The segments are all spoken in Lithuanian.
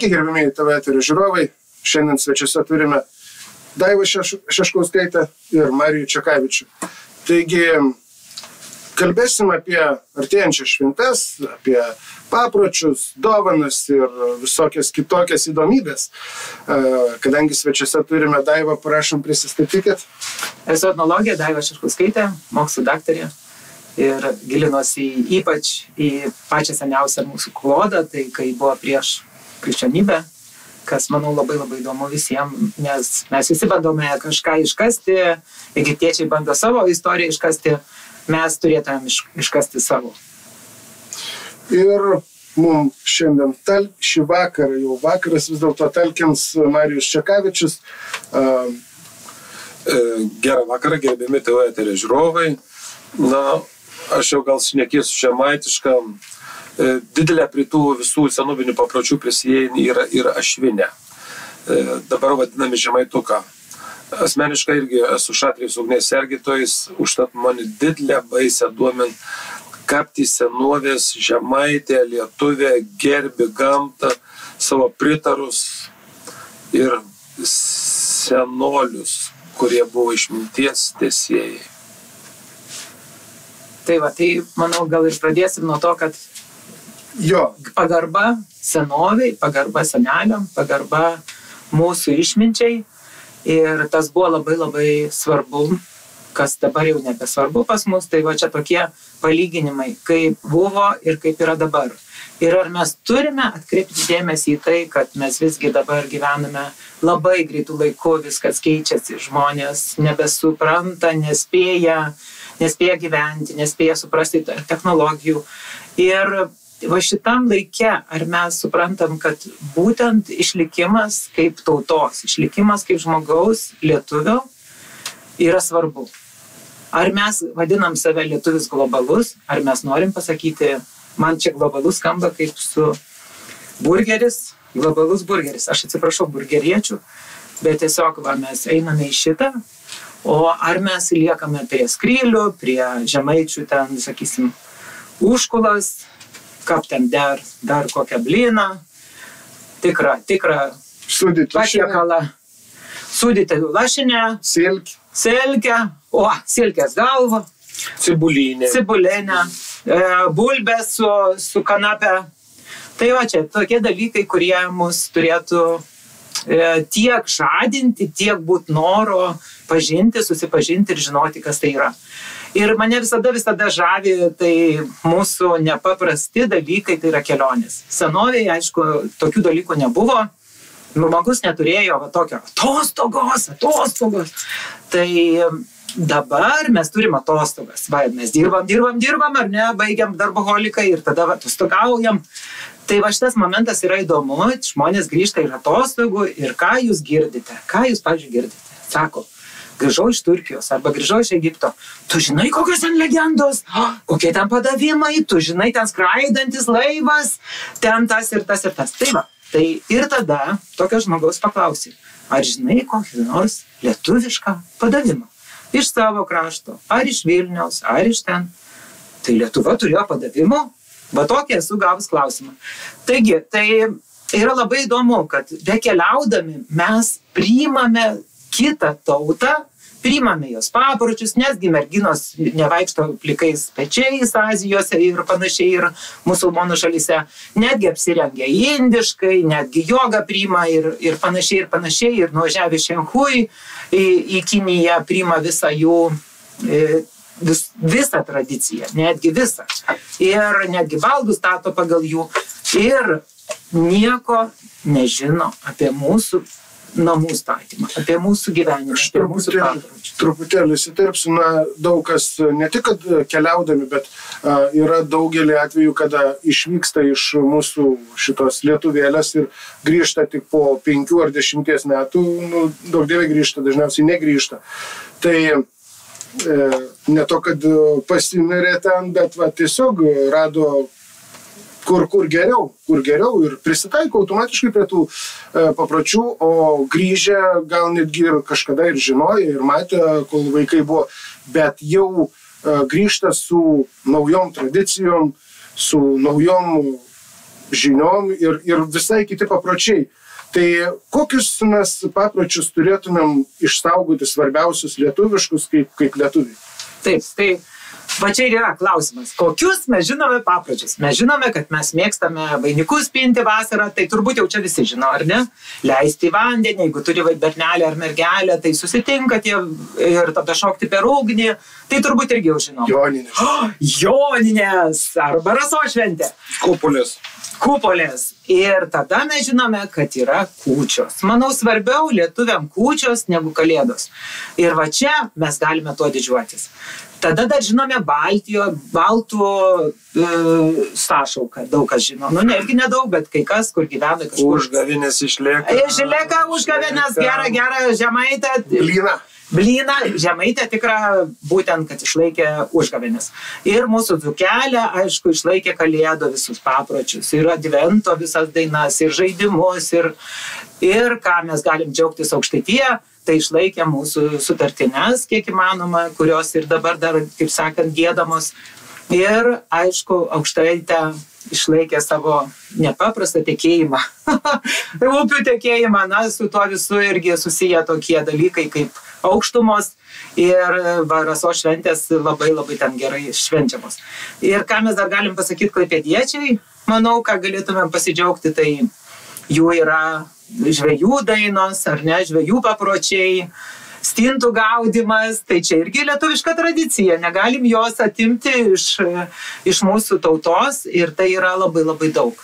Sveiki, gerbimieji TV eterio žiūrovai. Šiandien svečiuose turime Daivą Šeškauskaitę ir Marijų Čekavičių. Taigi, kalbėsim apie artėjančias šventes, apie papročius, dovanas ir visokias kitokias įdomybės. Kadangi svečiuose turime Daivą, prašom prisistatykit. Esu etnologė Daiva Šeškauskaitė, mokslų daktarė ir gilinuosi ypač į pačią seniausią mūsų klodą, tai kai buvo prieš krikščionybę, kas, manau, labai įdomu visiems, nes mes visi bandome kažką iškasti, egiptiečiai bando savo istoriją iškasti, mes turėtumėm iškasti savo. Ir mums šiandien šį vakarą, jau vakaras vis dėlto talkins Marijus Čekavičius. Gerą vakarą, gerbiami TV eterio žiūrovai. Na, aš jau gal šnekėsiu žemaitišką. Didelė prie tų visų senovinių papročių prisijėjimų yra ašvinė. Dabar vadinami žemaituką. Asmeniškai irgi esu šatrijos ugnies sergėtojas, užtat man didelę baisę duomen kapti senovės žemaitė, lietuvė, gerbi gamtą, savo pritarus ir senolius, kurie buvo išminties tęsėjai. Tai manau, gal ir pradėsim nuo to, kad pagarba senoviai, pagarba seneliam, pagarba mūsų išminčiai. Ir tas buvo labai svarbu, kas dabar jau nebesvarbu pas mus. Tai va čia tokie palyginimai, kaip buvo ir kaip yra dabar. Ir ar mes turime atkreipti dėmesį į tai, kad mes visgi dabar gyvename labai greitų laikų, viskas keičiasi, žmonės nebesupranta, nespėja gyventi, nespėja suprasti technologijų. Ir va šitam laike, ar mes suprantam, kad būtent išlikimas kaip tautos, išlikimas kaip žmogaus, lietuvio, yra svarbu. Ar mes vadinam save lietuvis globalus, ar mes norim pasakyti, man čia globalus skamba kaip su burgeris, globalus burgeris. Aš atsiprašau burgeriečių, bet tiesiog mes einame į šitą, o ar mes liekame prie skrylių, prie žemaičių ten, sakysim, užkulas, kap ten dar kokią blyną, tikrą patiekalą, sūdyti lašinę, silkę, silkės galvą, cibulinę, bulbės su kanapė. Tai va čia tokie dalykai, kurie mus turėtų tiek žadinti, tiek būt noro pažinti, susipažinti ir žinoti, kas tai yra. Ir mane visada žavi tai mūsų nepaprasti dalykai, tai yra kelionės. Senovėje, aišku, tokių dalykų nebuvo. Žmogus neturėjo tokio atostogos. Tai dabar mes turim atostogas. Mes dirbam, ar ne, baigiam darboholiką ir tada atostogaujam. Tai va šitas momentas yra įdomu, žmonės grįžta ir atostogų ir ką jūs girdite? Ką jūs, pavyzdžiui, girdite? Sako, grįžau iš Turkijos arba grįžau iš Egipto. Tu žinai, kokios ten legendos, kokie ten padavimai, tu žinai, ten skraidantis laivas, ten tas ir tas ir tas. Tai va, tai ir tada tokio žmogaus paklausi, ar žinai kokį nors lietuvišką padavimą? Iš savo krašto, ar iš Vilniaus, ar iš ten. Tai Lietuva turėjo padavimų? Va tokį esu gavus klausimą. Taigi, tai yra labai įdomu, kad bekeliaudami mes priimame kitą tautą, priimame jos papročius, nesgi merginos nevaikšto plikais pečiais Azijose ir panašiai ir musulmonų šalyse, netgi apsirengia indiškai, netgi jogą priima ir panašiai ir nuvažiavę Šenhui į Kiniją priima visą jų visą tradiciją, netgi visą. Ir netgi baldus stato pagal jų ir nieko nežino apie mūsų namų statymą, apie mūsų gyvenimą, apie mūsų papročius. Truputėlį įsiterpsiu, daug kas ne tik, kad keliaudami, bet yra daugelį atvejų, kada išvyksta iš mūsų šitos lietuvėlės ir grįžta tik po 5 ar 10 metų, daug dievai grįžta, dažniausiai negrįžta. Tai ne to, kad pasimirė ten, bet tiesiog rado kur geriau ir prisitaiko automatiškai prie tų papročių, o grįžę gal netgi ir kažkada ir žinojo ir matė, kol vaikai buvo, bet jau grįžta su naujom tradicijom, su naujom žiniom ir visai kiti papročiai. Tai kokius mes papročius turėtumėm išsaugoti svarbiausius lietuviškus kaip lietuviai? Taip, tai va čia ir yra klausimas. Kokius mes žinome papročius? Mes žinome, kad mes mėgstame vainikus pinti vasarą, tai turbūt jau čia visi žino, ar ne? Leisti į vandenį, jeigu turi bernelę ar mergelę, tai susitinka tie ir tada šokti per ugnį, tai turbūt irgi jau žinom. Joninės. Joninės arba Rasos šventė. Kupolės. Ir tada mes žinome, kad yra kūčios. Manau, svarbiau lietuviam kūčios negu kalėdos. Ir va čia mes galime tuo didžiuotis. Tada dar žinome baltų sąšauką, daug kas žino. Nu, irgi nedaug, bet kai kas, kur gyvena kažkur. Užgavėnės išlieka. Išlieka užgavėnės, gera žemaitė. Blyną, žemaitė tikra būtent, kad išlaikė užgavėnes. Ir mūsų dzūkelė, aišku, išlaikė kalėdo visus papročius. Ir advento visas dainas, ir žaidimus, ir ką mes galim džiaugtis Aukštaitija, tai išlaikė mūsų sutartines, kiek įmanoma, kurios ir dabar dar, kaip sakant, giedamos. Ir, aišku, Aukštaitė išlaikė savo nepaprastą tekėjimą. Upių tekėjimą, na, su tuo visu irgi susiję tokie dalykai kaip aukštumos ir Rasos šventės labai ten gerai švenčiamos. Ir ką mes dar galim pasakyti klaipėdiečiai, manau, ką galėtumėm pasidžiaugti, tai jų yra žvejų dainos, ar ne, žvejų papročiai, stintų gaudimas, tai čia irgi lietuviška tradicija, negalim jos atimti iš mūsų tautos ir tai yra labai daug.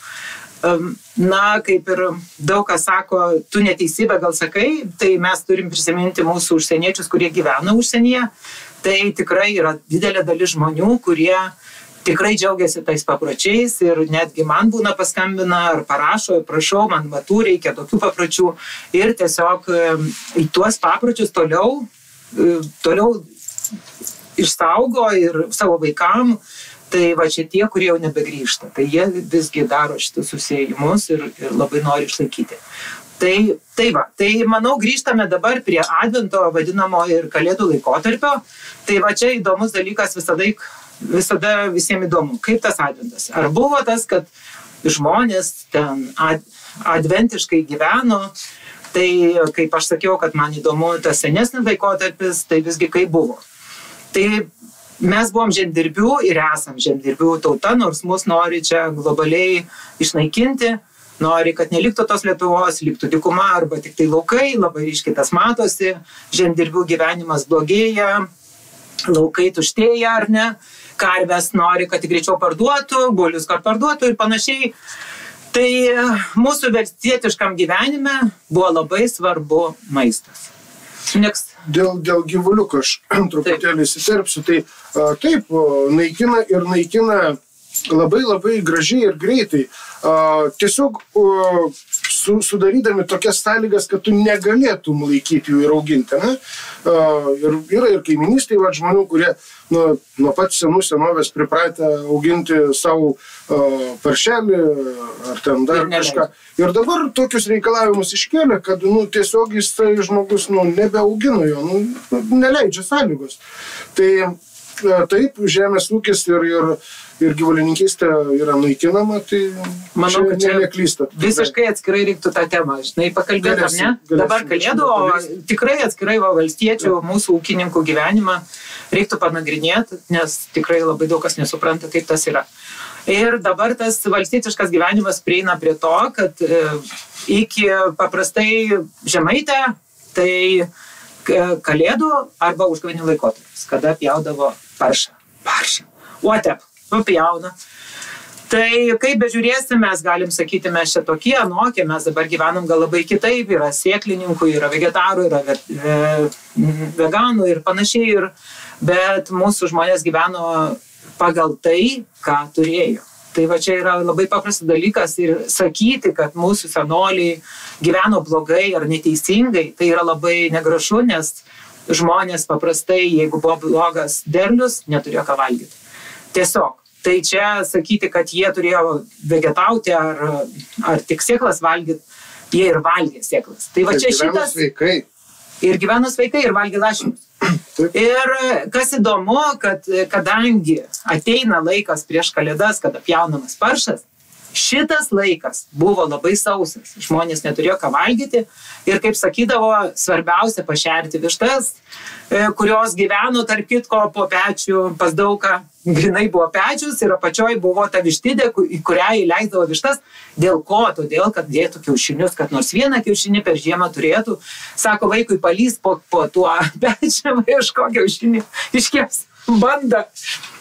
Na, kaip ir daug kas sako, tu neteisybę gal sakai, tai mes turim prisiminti mūsų užsieniečius, kurie gyvena užsienyje, tai tikrai yra didelė dalis žmonių, kurie tikrai džiaugiasi tais papročiais ir netgi man būna paskambina ar parašo, prašau, man matų reikia tokių papročių ir tiesiog į tuos papročius toliau išsaugo ir savo vaikam, tai va čia tie, kurie jau nebegrįžta, tai jie visgi daro šitus susiejimus ir labai nori išlaikyti. Tai manau, grįžtame dabar prie advento vadinamo ir kalėdų laikotarpio, tai va čia įdomus dalykas visada visiems įdomu, kaip tas adventas. Ar buvo tas, kad žmonės ten adventiškai gyveno, tai kaip aš sakiau, kad man įdomu tas senesnis laikotarpis, tai visgi kaip buvo. Tai mes buvom žemdirbių ir esam žemdirbių tauta, nors mus nori čia globaliai išnaikinti, nori, kad neliktų tos Lietuvos, liktų dykuma arba tik tai laukai, labai ryškiai tas matosi, žemdirbių gyvenimas blogėja, laukai tuštėja ar ne, karves nori, kad greičiau parduotų, bulius kad parduotų ir panašiai. Tai mūsų valstietiškam gyvenime buvo labai svarbu maistas. Dėl gyvuliukų aš truputėlį įsiterpsiu, tai taip, naikina labai gražiai ir greitai. Tiesiog sudarydami tokias sąlygas, kad tu negalėtum laikyti jų ir auginti. Ir yra ir kaiminystėje žmonių, kurie nuo pat senovės pripratę auginti savo paršelį ar ten dar kažką. Ir dabar tokius reikalavimus iškėlė, kad tiesiog jis žmogus nebeaugino jo, neleidžia sąlygos. Tai taip, žemės ūkis ir gyvulininkystė yra naikinama, tai manau, kad čia neklysta. Visiškai atskirai reiktų tą temą, žinai, pakalbėti, ar ne? Dabar kalėdų, o tikrai atskirai valstiečių, mūsų ūkininkų gyvenimą reiktų panagrinėti, nes tikrai labai daug kas nesupranta, kaip tas yra. Ir dabar tas valstietiškas gyvenimas prieina prie to, kad iki paprastai žemaitę, tai kalėdų arba užgavėnių laikotarpis, kada pjaudavo paršą. Uotep, pjauna. Tai kaip bežiūrėsim, mes galim sakyti, mes čia tokie, anokie, mes dabar gyvenam gal labai kitaip, yra sėklininkų, yra vegetarų, yra veganų ir panašiai, bet mūsų žmonės gyveno pagal tai, ką turėjo. Tai va čia yra labai paprastas dalykas ir sakyti, kad mūsų senoliai gyveno blogai ar neteisingai, tai yra labai negražu, nes žmonės paprastai, jeigu buvo blogas derlius, neturėjo ką valgyti. Tiesiog. Tai čia sakyti, kad jie turėjo vegetauti ar tik sėklas valgyti, jie ir valgė sėklas. Tai va čia šitas... Ir gyveno sveikai, ir valgė lašinius. Ir kas įdomu, kad kadangi ateina laikas prieš kalėdas, kada pjaunamas paršas, šitas laikas buvo labai sausas, žmonės neturėjo ką valgyti ir, kaip sakydavo, svarbiausia pašerti vištas, kurios gyveno tarp kitko po pečių pas Daugą. Grinai buvo pečius ir apačioj buvo ta vištidė, į kurią įleisdavo vištas. Dėl ko? Todėl, kad dėtų kiaušinius, kad nors vieną kiaušinį per žiemą turėtų. Sako, vaikui palys po tuo pečiam, ieško kiaušinį, iškeps bandą.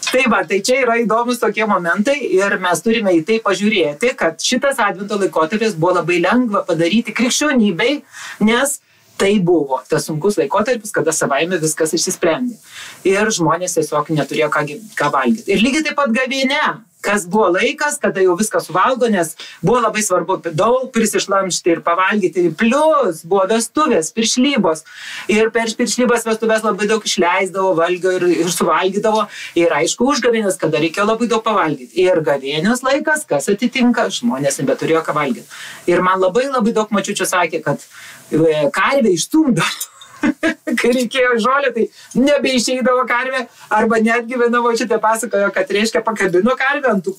Tai va, tai čia yra įdomus tokie momentai ir mes turime į tai pažiūrėti, kad šitas advento laikotarpis buvo labai lengva padaryti krikščionybei, nes tai buvo tas sunkus laikotarpis, kada savaime viskas išsisprendė. Ir žmonės tiesiog neturėjo ką valgyti. Ir lygiai taip pat gavėnia, kas buvo laikas, kada jau viską suvalgo, nes buvo labai svarbu daug prisišlamšti ir pavalgyti. Plius buvo vestuvės, piršlybos. Ir per piršlybos vestuvės labai daug išleisdavo valgio ir suvalgydavo. Ir aišku, užgavėnės, kada reikėjo labai daug pavalgyti. Ir gavėnios laikas, kas atitinka, žmonės nebeturėjo ką valgyti. Ir man labai daug mačiučių sakė, kad karvė išstumdavo. Kai reikėjo žolę, tai nebeišeidavo karvė, arba netgi viena močiutė pasakojo, kad reiškia pakabino karvę ant tų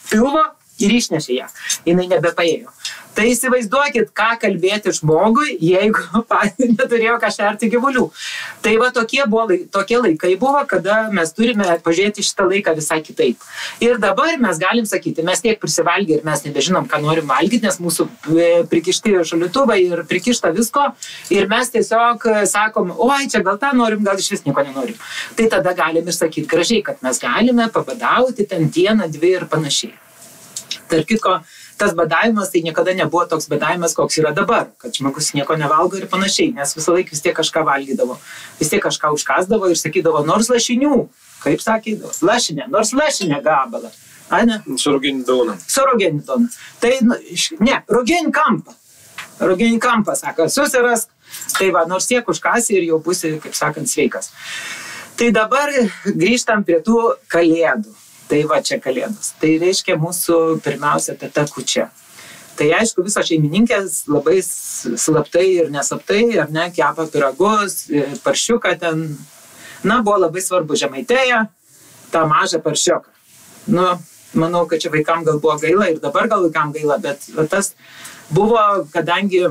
pilvo ir išnešė ją. Jinai nebepaėjo. Tai įsivaizduokit, ką kalbėti žmogui, jeigu neturėjo ką šerti gyvulių. Tai va tokie laikai buvo, kada mes turime pažiūrėti šitą laiką visai kitaip. Ir dabar mes galim sakyti, mes tiek prisivalgę ir mes nebežinom, ką norim valgyti, nes mūsų prikišti šaldytuvai ir prikišta visko. Ir mes tiesiog sakom, oi, čia gal tą norim, gal iš vis nieko nenorim. Tai tada galim ir sakyti gražiai, kad mes galime pabadauti ten dieną, dvi ir panašiai. Tarp kitko, tas badavimas tai niekada nebuvo toks badavimas, koks yra dabar, kad žmogus nieko nevalgo ir panašiai, nes visą laiką vis tiek kažką valgydavo, vis tiek kažką užkasdavo ir sakydavo, nors lašinių, kaip sakydavo, lašinė, nors lašinė gabalą. Ane? Su ruginį dauną. Su ruginį dauną. Tai, ne, ruginį kampą. Ruginį kampą, sako, susirask. Tai va, nors tiek užkasi ir jau būsi, kaip sakant, sveikas. Tai dabar grįžtam prie tų kalėdų. Tai va čia kalėdos. Tai reiškia mūsų pirmiausia teta Kūčia. Tai aišku, visos šeimininkės labai slaptai ir neslaptai, ar ne, kepa pyragus, paršiuką ten. Na, buvo labai svarbu Žemaitėje, tą mažą paršiuką. Nu, manau, kad čia vaikam gal buvo gaila ir dabar gal vaikam gaila, bet tas buvo, kadangi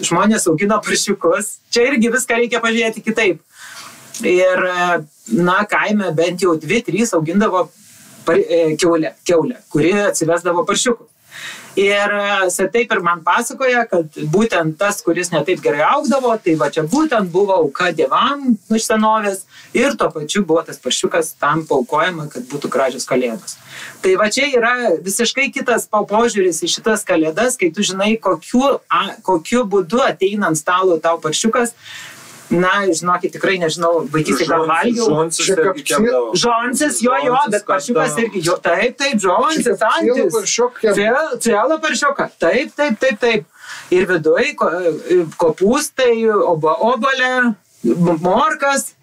žmonės augino paršiukus, čia irgi viską reikia pažiūrėti kitaip. Ir, na, kaime bent jau 2-3 augindavo kiaulę, kuri atsivesdavo paršiukų. Ir taip ir man pasakoja, kad būtent tas, kuris netaip gerai augdavo, tai va čia būtent buvo auka dievam iš senovės ir tuo pačiu buvo tas paršiukas tam paaukojama, kad būtų gražios kalėdos. Tai va čia yra visiškai kitas požiūris į šitas kalėdas, kai tu žinai, kokiu būdu ateina ant stalo tau paršiukas. Na, žinokit, tikrai nežinau, vaikystė gal valgiau. Žonsis irgi kepdavo. Žonsis, jo, bet paršiukas irgi, jo, taip, žonsis, antis. Cielą paršiuką, taip. Ir viduj kopūstai, obuolė, morkas.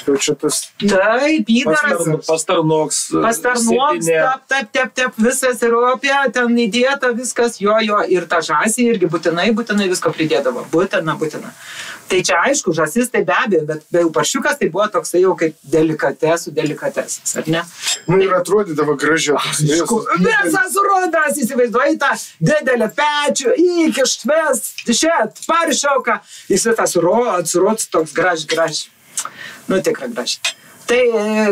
Jau čia tas... Taip, įdaras. Pastarnoks, taip, visas ir opė, ten įdėta viskas, jo, ir ta žąsį irgi būtinai visko pridėdavo, būtina. Tai čia aišku, žąsis tai be abejo, bet be paršiukas tai buvo toksai jau kaip delikatesis, ar ne? Nu ir atrodydavo gražiau. Visas rudas, įsivaizduoji tą didelę pečių, įkištvės, šet, paršiauką, jis tas rods toks graž. Nu, tikrai graži. Tai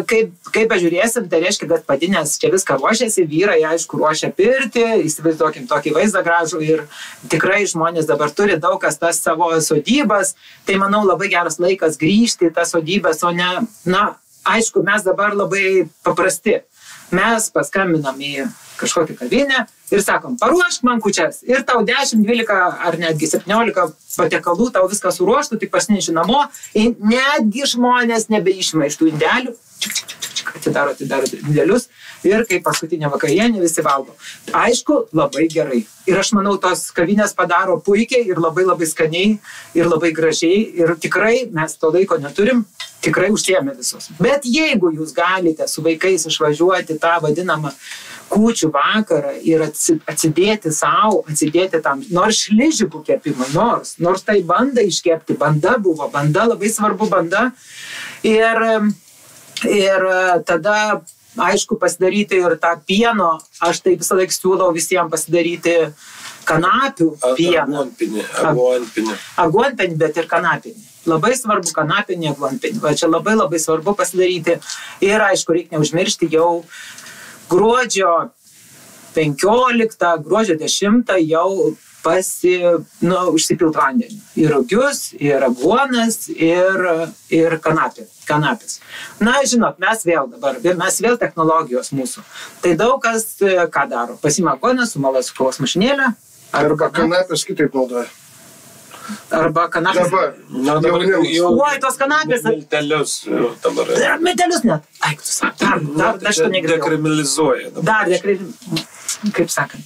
kaip pažiūrėsim, tai reiškia, kad padinės čia viską ruošiasi, vyrai, aišku, ruošia pirtį, įsivaizduokim tokį vaizdą gražų ir tikrai žmonės dabar turi daug kas tas savo sodybas, tai manau labai geras laikas grįžti į tas sodybas, o ne, na, aišku, mes dabar labai paprasti. Mes paskambinam į kažkokią kavinę ir sakom, paruošk man kūčias. Ir tau 10, 12 ar netgi 17 patiekalų, tau viską suruoštų, tik pasineši namo. Ir netgi žmonės nebeišima iš tų indelių. Atidaro indelius. Ir kaip paskutinė vakarienė visi valgo. Aišku, labai gerai. Ir aš manau, tos kavinės padaro puikiai ir labai skaniai ir labai gražiai. Ir tikrai mes to laiko neturim. Tikrai užsiėmė visus. Bet jeigu jūs galite su vaikais išvažiuoti tą vadinamą kūčių vakarą ir atsidėti tam, nors šližikų kepimą, nors tai bandą iškepti, banda labai svarbu banda. Ir tada aišku, pasidaryti ir tą pieno, aš tai visą laiką siūlau visiems pasidaryti kanapių pieną. Aguonpienį, bet ir kanapinį. Labai svarbu kanapinį, aguonpienį. Va čia labai labai svarbu pasidaryti. Ir aišku, reikia neužmiršti jau gruodžio 15, gruodžio 10 jau užsipilt vandenį. Ir rugius, ir aguonas, ir kanapės. Na, žinot, mes vėl technologijos mūsų. Tai daug kas ką daro. Pasima aguoną, sumala su kavos mašinėlė. Arba kanapės kitaip naudoja. Arba kanapės. Oi, tos kanapės. Miltelius dabar. Miltelius net. Eik, tu sak, dar aš to negirdėjau. Dekriminalizuoja. Kaip sakant.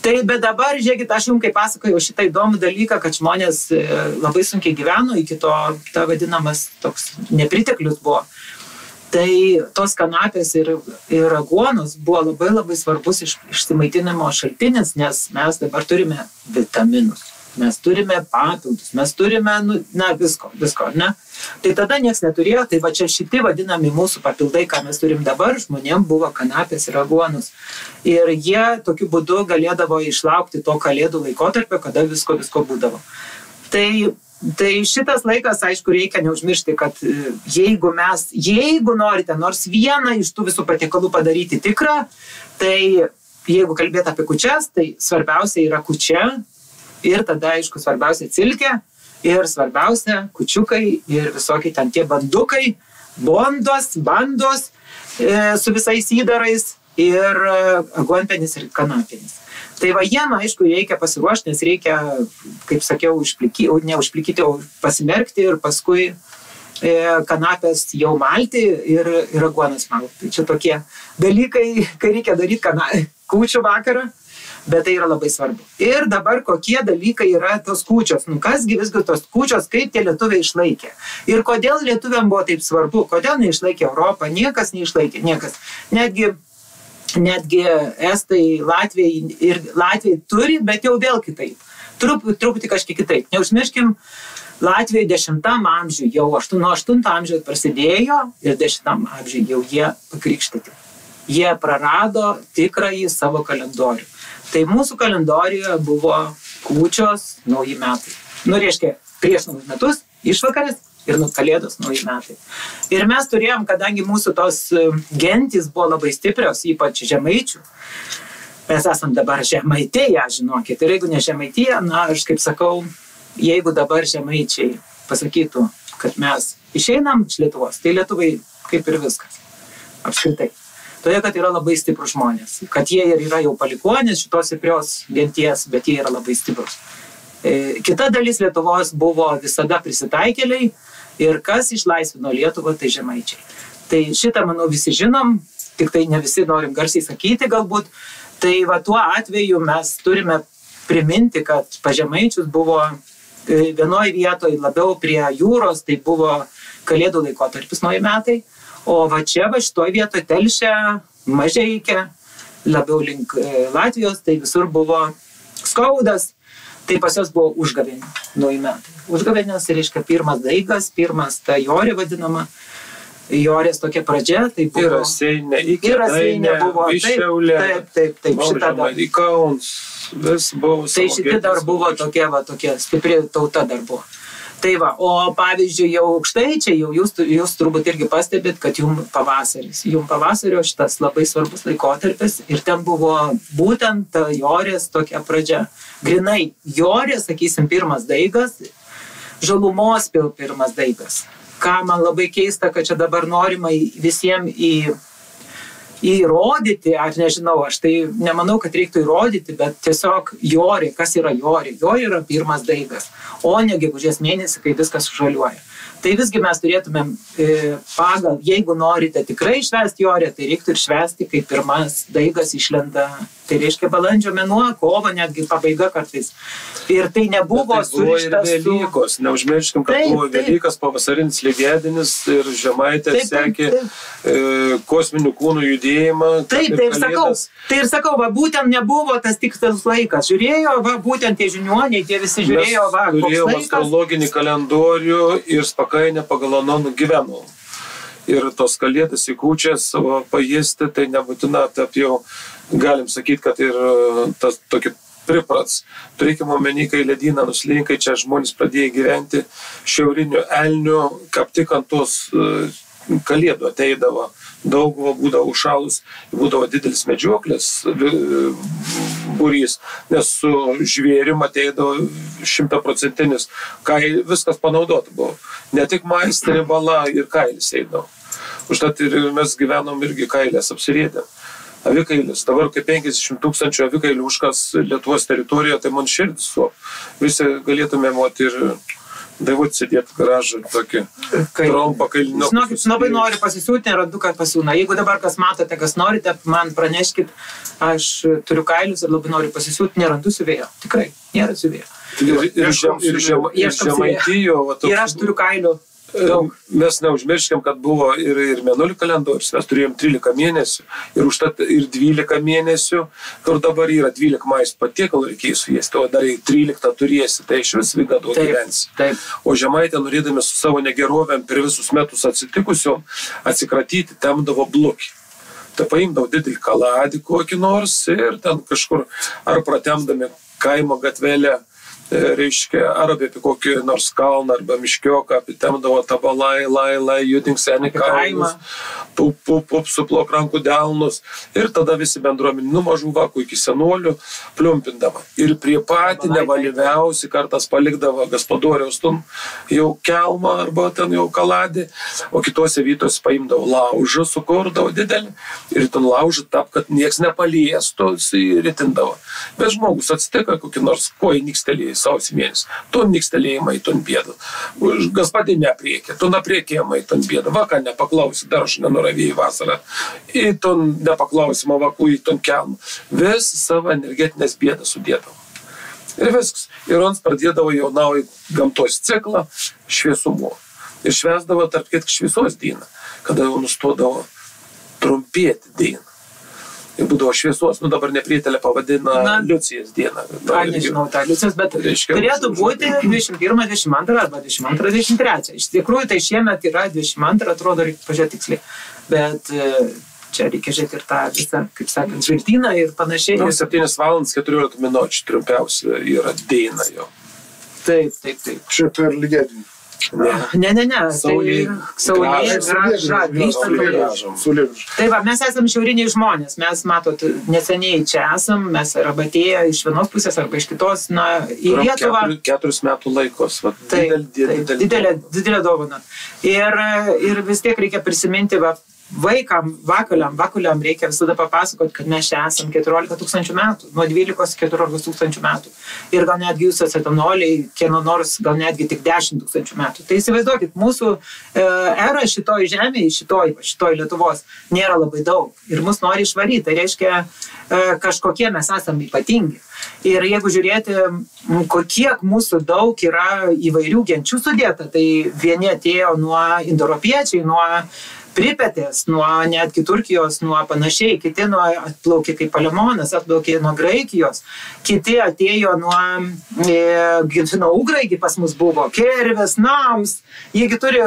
Tai, bet dabar, žiūrėkit, aš jums kaip pasakojau šitą įdomų dalyką, kad žmonės labai sunkiai gyveno, iki to ta vadinamas toks nepriteklius buvo. Tai tos kanapės ir aguonos buvo labai labai svarbus išsimaitinimo šaltinis, nes mes dabar turime vitaminus, mes turime papildus, mes turime, visko, ne? Tai tada nieks neturėjo, tai va čia šiti vadinami mūsų papildai, ką mes turim dabar, žmonėm buvo kanapės ir aguonus. Ir jie tokiu būdu galėdavo išlaukti to kalėdų laikotarpio, kada visko būdavo. Tai šitas laikas, aišku, reikia neužmiršti, kad jeigu norite nors vieną iš tų visų patiekalų padaryti tikrą, tai jeigu kalbėt apie kūčias, tai svarbiausia yra kūčia ir tada, aišku, svarbiausia cilkė ir svarbiausia kūčiukai ir visokie ten tie bandukai, bandos su visais įdarais ir aguonpienis ir kanapinis. Tai va jiem, aišku, reikia pasiruošti, nes reikia, kaip sakiau, neužplikyti, o pasimerkti ir paskui kanapės jau malti ir aguonas malti. Tai čia tokie dalykai, kai reikia daryti kūčių vakarą, bet tai yra labai svarbu. Ir dabar kokie dalykai yra tos kūčios. Kasgi visgi tos kūčios, kaip tie lietuviai išlaikė. Ir kodėl lietuviam buvo taip svarbu, kodėl neišlaikė Europą, niekas neišlaikė, niekas. Netgi estai, Latviai turi, bet jau vėl kitaip. Truputį kažkiek kitaip. Neužmirškim, Latvijoje 10 amžiuje, jau nuo 8 amžiaus prasidėjo ir 10 amžiuje jau jie pakrikštyti. Jie prarado tikrąjį savo kalendorių. Tai mūsų kalendorijoje buvo kūčios, nauji metai. Reiškia, prieš naujus metus, išvakarės ir kalėdos, nauji metai. Ir mes turėjom, kadangi mūsų tos gentys buvo labai stiprios, ypač žemaičių. Mes esam dabar Žemaitija, žinokit. Ir jeigu ne Žemaitija, aš kaip sakau, jeigu dabar žemaičiai pasakytų, kad mes išeinam iš Lietuvos, tai lietuvai kaip ir viskas. Apskritai. Todėl, kad yra labai stiprus žmonės. Kad jie ir yra jau palikuonys šitos stiprios genties, bet jie yra labai stiprus. Kita dalis Lietuvos buvo visada prisitaikėliai ir kas išlaisvino Lietuvą, tai žemaičiai. Tai šitą, manau, visi žinom, tik tai ne visi norim garsiai sakyti galbūt. Tai va tuo atveju mes turime priminti, kad pas žemaičius buvo vienoje vietoje labiau prie jūros, tai buvo kalėdų laikotarpis nauji metai. O va čia, va šitoj vietoje Telšė, Mažeikia, labiau link Latvijos, tai visur buvo Skaudas, tai pas jos buvo užgavėnė, nauji metai. Užgavėnės, reiškia, pirmas daigas, pirmas ta jorė vadinama, jorės tokia pradžia, tai buvo... Ir Raseiniė buvo, taip, šitą dar. Į Kauns, vis buvo... Tai šitie dar buvo tokia stipri tauta dar buvo. Tai va, o pavyzdžiui, jau aukštaičiai, jau jūs turbūt irgi pastebėt, kad jum pavasario šitas labai svarbus laikotarpis ir ten buvo būtent jorės tokia pradžia. Grinai jorės, sakysim, pirmas daigas, žalumos pirmas daigas. Ką man labai keista, kad čia dabar norima visiems įrodyti, aš nežinau, aš tai nemanau, kad reiktų įrodyti, bet tiesiog jorė, kas yra jorė? Jorė yra pirmas daigas, o ne gegužės mėnesį, kai viskas žaliuoja. Tai visgi mes turėtumėm pagal, jeigu norite tikrai švęsti jorę, tai reiktų ir švęsti, kai pirmas daigas išlenda. Tai reiškia balandžio mėnuo, kovo netgi pabaiga kartais. Ir tai nebuvo surištas su... Velykos, neužmirškim, kad buvo Velykas, pavasarinis lygiadienis ir Žemaitė sekė kosminių kūnų judėjimą. Tai ir sakau, va, būtent nebuvo tas tikslas laikas. Žiūrėjo, va, būtent tie žiniuoniai, tie visi žiūrėjo, va, koks laikas. Turėjom astrologinį kalendorių ir spakainę pagal Anonų gyvenau. ir tos kalėdas į kūčias paėsti, tai nebūtina, taip jau galim sakyti, kad ir tas tokį priprats. Turėkime omeny, kai ledyną nuslinkai, čia žmonės pradėjo gyventi šiaurinių elnių, kaip tik ant tos kalėdų ateidavo. Daugavo būdavo užšalus, būdavo didelis medžioklės būrys, nes su žvėrim ateidavo 100%, viskas panaudota buvo. Ne tik maistė, bala ir kailis eidavo. Užtat ir mes gyvenom irgi kailės apsirėdę. Avikailis, dabar kaip 50 000 avikailių užkas Lietuvos teritorijoje, tai man širdis su. Visi galėtume moti ir daivot sėdėti garažą tokį trumpą kailinį. Žinokit, labai noriu pasisiūti, nerandu, kad pasiūna. Jeigu dabar kas matote, kas norite, man praneškit, aš turiu kailius ir labai noriu pasisiūti, nerandu siuvėjo. Tikrai, nėra siuvėjo. Ir Žemaitijo. Ir aš turiu kailių. Daug. Mes neužmirškim, kad buvo ir mėnulių kalendorius, mes turėjom 13 mėnesių ir užtat ir 12 mėnesių, kur dabar yra 12 maistų patiekalų reikėjo sujesti, o dar 13 turėsi, tai iš vis vykdavo gyvensi. O Žemaitė, norėdami su savo negerovėm per visus metus atsitikusiom, atsikratyti, temdavo blokį. Tai paimdavo didelį kaladį kokį nors ir ten kažkur ar pratemdami kaimo gatvelę, reiškia, ar apie kokį nors kalną, arba miškioką, apitemdavo tabalai, judink seni kalnus, pup, suplok rankų delnus, ir tada visi bendruomenį nuo mažų vakų iki senolių pliumpindavo. Ir prie patį nevalyviausi kartas palikdavo gaspadoriaus tun jau kelmą, arba ten jau kaladį, o kitose vietose paimdavo laužą, sukurdavo didelį, ir ten laužą tap, kad nieks nepaliestų, ritindavo. Bet žmogus atsitika kokį nors kojį nikstelėjai sausį mėnesį. Tu nikstelėjimai, tu bėda. Gaspadė nepriekė, tu napriekėjimai, tu bėda. Vaka nepaklausi, dar aš nenuravėjai vasarą. Ir tu nepaklausi, vakų į tu kelmą. Vis savo energetinės bėdas sudėdavo. Ir viskas. Ir ons pradėdavo jau naują gamtos ciklą šviesumo. Ir švesdavo tarp kitk šviesos dieną, kada jau nustodavo trumpėti dieną. Ir būdavo šviesos, dabar neprietelė pavadina Liucijos dieną. Nežinau tą Liucijos, bet turėtų būti 21, 22 arba 22, 23. Iš tikrųjų, tai šiemet yra 22, atrodo, reikia pažiūrėti tiksliai. Bet čia reikia žiūrėti ir tą visą, kaip sakant, žvirtyną ir panašiai. 7 valandas 14 minučių trumpiausia yra diena jo. Taip. Čia per lygiadienį. Ne. Saulė, gražam. Tai va, mes esam šiauriniai žmonės. Mes, matot, neseniai čia esam, mes arba atėję iš vienos pusės arba iš kitos, į Lietuvą. 4 metų laikos. Didelė dovana. Ir vis tiek reikia prisiminti, vaikam, vakuliam reikia visada papasakoti, kad mes čia esam 14 000 metų, nuo 12-14 000 metų. Ir gal netgi jūs atsitanoliai, kieno nors, gal netgi tik 10 000 metų. Tai įsivaizduokit, mūsų era šitoj žemėje, šitoj Lietuvos nėra labai daug. Ir mus nori išvaryti. Tai reiškia, kažkokie mes esam ypatingi. Ir jeigu žiūrėti, kiek mūsų daug yra įvairių genčių sudėta, tai vieni atėjo nuo indoeuropiečiai, nuo Pripetės, nuo netgi Turkijos, nuo panašiai, kiti atplaukė kaip Palemonas, atplaukė nuo Graikijos, kiti atėjo nuo Ugraigi pas mus buvo, Kervės, Nams, jiegi turi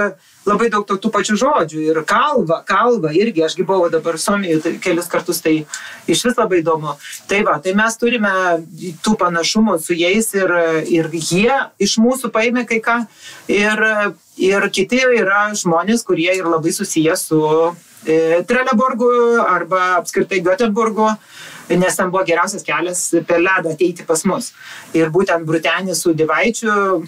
labai daug tų pačių žodžių ir kalva irgi, ašgi buvau dabar Suomijoje kelis kartus, tai iš vis labai įdomu. Tai mes turime tų panašumų su jais ir jie iš mūsų paėmė kai ką ir kiti yra žmonės, kurie ir labai susiję su Trelleborgu arba apskritai Göteborgu, nes ten buvo geriausias kelias per ledą ateiti pas mus. Ir būtent Brutenis su Divaičiu,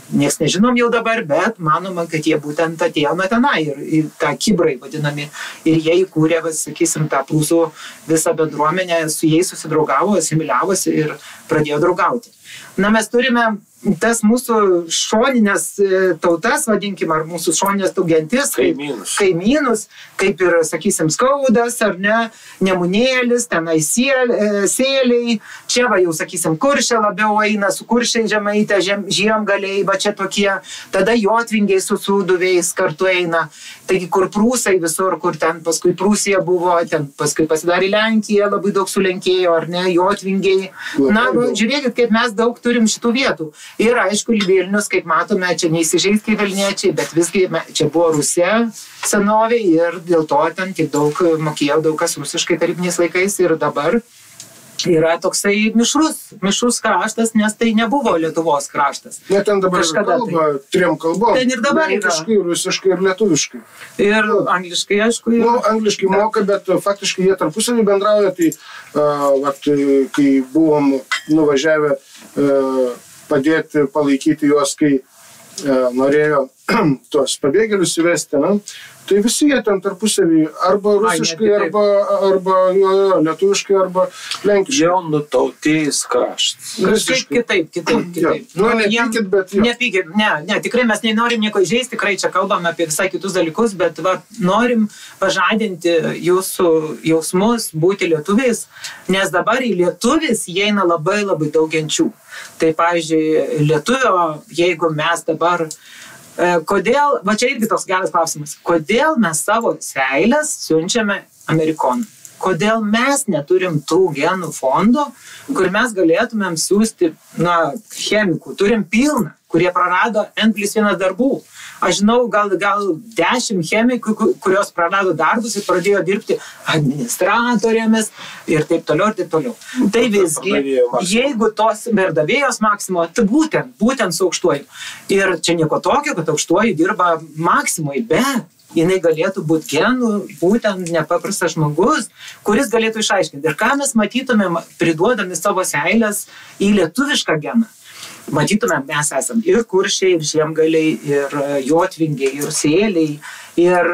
nieks nežinom jau dabar, bet manoma, kad jie būtent atėjo nuo tenai ir tą kibrai vadinami. Ir jie įkūrė, sakysim, tą prūsų visą bendruomenę, su jais susidraugavo, asimiliavosi ir pradėjo draugauti. Mes turime tas mūsų šoninės tautas, vadinkim, ar mūsų šoninės gentis, kaimynus, kaip ir, sakysim, Skaudas, ar ne, Nemunėlis, tenai Sėliai, čia jau, sakysim, Kuršė labiau eina, su Kuršiai Žemaitė, Žiemgaliai, čia tokie, tada Jotvingiai su Sūduviais kartu eina, taigi kur prūsai visur, kur ten paskui Prūsija buvo, ten paskui pasidarė Lenkija, labai daug sulenkėjo, ar ne, Jotvingiai. Žiūrėkit, kaip mes daug turim šitų vietų. Ir aišku, Vilnius, kaip matome, čia neįsižeis kaip Vilniečiai, bet visgi čia buvo Rusija senovė ir dėl to ten tik daug mokėjo daug kas rusiškai tarybiniais laikais ir dabar yra toksai mišrus kraštas, nes tai nebuvo Lietuvos kraštas. Ne, ten dabar kalba trim kalbom. Ten ir dabar yra. Lenkiškai, rusiškai ir lietuviškai. Ir angliškai, aišku. Ir... Angliškai moka, bet faktiškai jie tarpusavį bendrauja, tai kai buvom nuvažiavę padėti, palaikyti juos, kai norėjo tuos pabėgėlius įvesti, tai visi jie ten tarpusavį arba rusiškai, arba lietuviškai, arba lenkiškai. Jau nutautėjęs kraštas. Kažkaip kitaip. Nepykit, bet jo. Nepykit, ne, tikrai mes nenorim nieko įžeisti, tikrai čia kalbame apie visai kitus dalykus, bet norim pažadinti jūsų jausmus, būti lietuviais, nes dabar į lietuvis įeina labai labai daug genčių. Tai, pavyzdžiui, lietuvio, jeigu mes dabar kodėl, čia irgi toks geras klausimas, kodėl mes savo seilės siunčiame Amerikoną? Kodėl mes neturim tų genų fondo, kur mes galėtumėm siūsti, chemikų, turim pilną, kurie prarado N+1 darbų. Aš žinau, gal 10 chemikų, kurios prarado darbus ir pradėjo dirbti administratorėmis ir taip toliau. Tai visgi, jeigu tos verdavėjos Maximo, tai būtent su aukštuoju. Ir čia nieko tokio, kad aukštuoju dirba Maximui, bet jinai galėtų būti genų, būtent nepaprastas žmogus, kuris galėtų išaiškinti. Ir ką mes matytumėm, priduodami savo seilės į lietuvišką geną. Matytumėm, mes esam ir kuršiai, ir žiemgaliai, ir jotvingiai, ir sėliai, ir,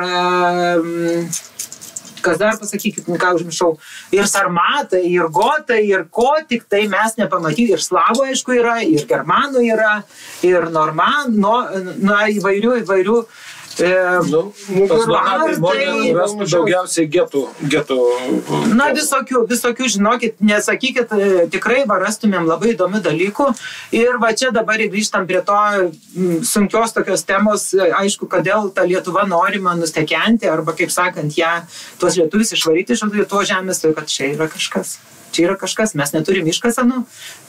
kas dar pasakykit, ką užmiršau, ir sarmatai, ir gotai, ir ko tik tai mes nepamatyti, ir slavų aišku yra, ir germanų yra, ir įvairių. Rastų daugiausiai getų. Visokių, žinokit, nesakykit, tikrai rastumėm labai įdomių dalykų. Ir čia dabar grįžtam prie to sunkios tokios temos, aišku, kodėl ta Lietuva norima nustekenti, arba, kaip sakant, tuos lietuvius išvaryti iš Lietuvos žemės, tai kad čia yra kažkas. Čia yra kažkas, mes neturim iškasenų,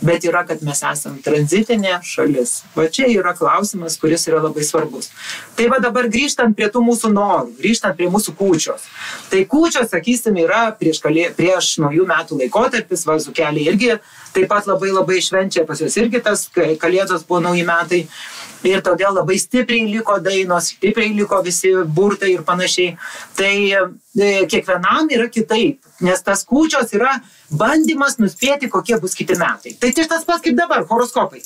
bet yra, kad mes esam tranzitinė šalis. Čia yra klausimas, kuris yra labai svarbus. Tai dabar grįžtant prie tų mūsų norų, grįžtant prie mūsų kūčios. Tai kūčios, sakysim, yra prieš naujų metų laikotarpis, Dzūkeliai irgi taip pat labai labai švenčia, pas juos irgi tas kalėdos buvo nauji metai. Ir todėl labai stipriai liko dainos, stipriai liko visi burtai ir panašiai. Tai kiekvienam yra kitaip, nes tas kūčios yra bandymas nuspėti, kokie bus kiti metai. Tai tas pats kaip dabar, horoskopai.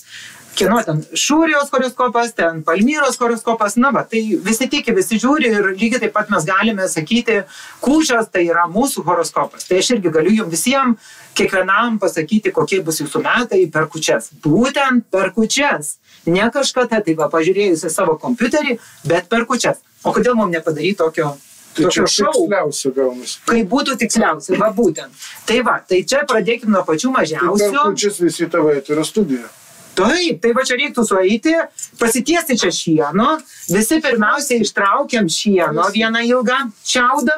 Kieno ten Šūrijos horoskopas, ten Palmyros horoskopas, tai visi tiki, visi žiūri ir lygiai taip pat mes galime sakyti, kūčios tai yra mūsų horoskopas. Tai aš irgi galiu jums visiems, kiekvienam pasakyti, kokie bus jūsų metai per kūčias. Būtent per kūčias. Ne kažkada, pažiūrėjus į savo kompiuterį, bet per kūčias. O kodėl mums nepadaryti tokio šou? Kai būtų tiksliausia, būtent. Tai čia pradėkime nuo pačių mažiausių. Per kūčias visi tavai yra studija. Taip, čia reiktų sueiti, pasitiesti čia šieno, visi pirmiausiai ištraukiam šieno vieną ilgą šiaudą.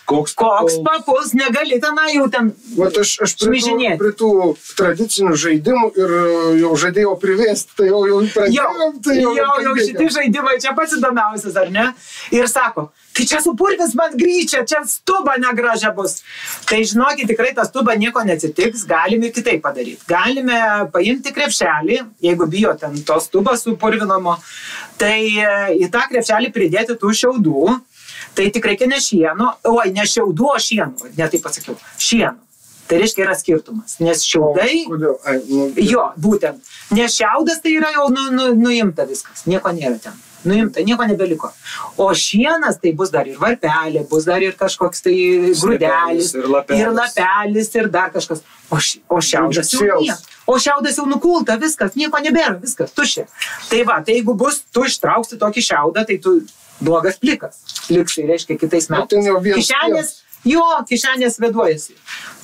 Koks papuls, negali tenai jau ten šmižinėti. Prie tų tradicinių žaidimų ir jau žadėjau privesti, tai jau pradėjom. Jau šitie žaidimai čia pats įdomiausias, ar ne? Ir sako, tai čia supurvis man gryčia, čia stuba negražia bus. Tai žinokit, tikrai ta stuba nieko neatsitiks, galime kitaip padaryti. Galime paimti krepšelį, jeigu bijo ten to stubą supurvinamo, tai į tą krepšelį pridėti tų šiaudų. Tai tik reikia ne šieno, ne šiaudų, o šieno, ne taip pasakiau, šieno. Tai reiškia yra skirtumas, nes šiaudai, būtent, nes šiaudas tai yra jau nuimta viskas, nieko nėra ten, nuimta, nieko nebeliko. O šienas tai bus dar ir varpelė, bus dar ir kažkoks tai grūdelis, ir lapelis, ir dar kažkas. O šiaudas jau nieko. O šiaudas jau nukulta, viskas, nieko nebėra, viskas, tuščia. Tai jeigu bus, tu ištrauksi tokį šiaudą, tai tu blogas plikas. Liksai, reiškia, kitais metais. Kišenės veduojasi.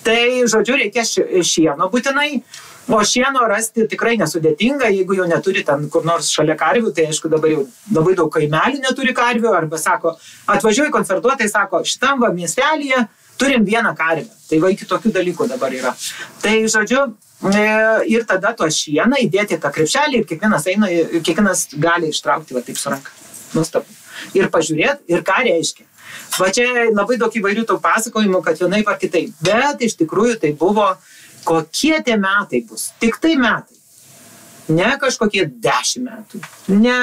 Tai, žodžiu, reikia šieno būtinai. O šieno rasti tikrai nesudėtinga, jeigu jau neturi ten kur nors šalia karvių, tai aišku, dabar jau labai daug kaimelių neturi karvių, arba sako, atvažiuoji koncertuotai, sako, šitam miestelyje turim vieną karvę. Tai iki tokių dalykų dabar yra. Tai, žodžiu, ir tada to šieną įdėti tą krepšelį ir kiekvienas gali ištraukti va taip su ranka. Nuostabu. Ir pažiūrėti, ir ką reiškia. Va čia labai daug įvairių tų pasakojimų, kad vienaip ar kitaip. Bet iš tikrųjų tai buvo, kokie tie metai bus. Tik tai metai. Ne kažkokie 10 metų. Ne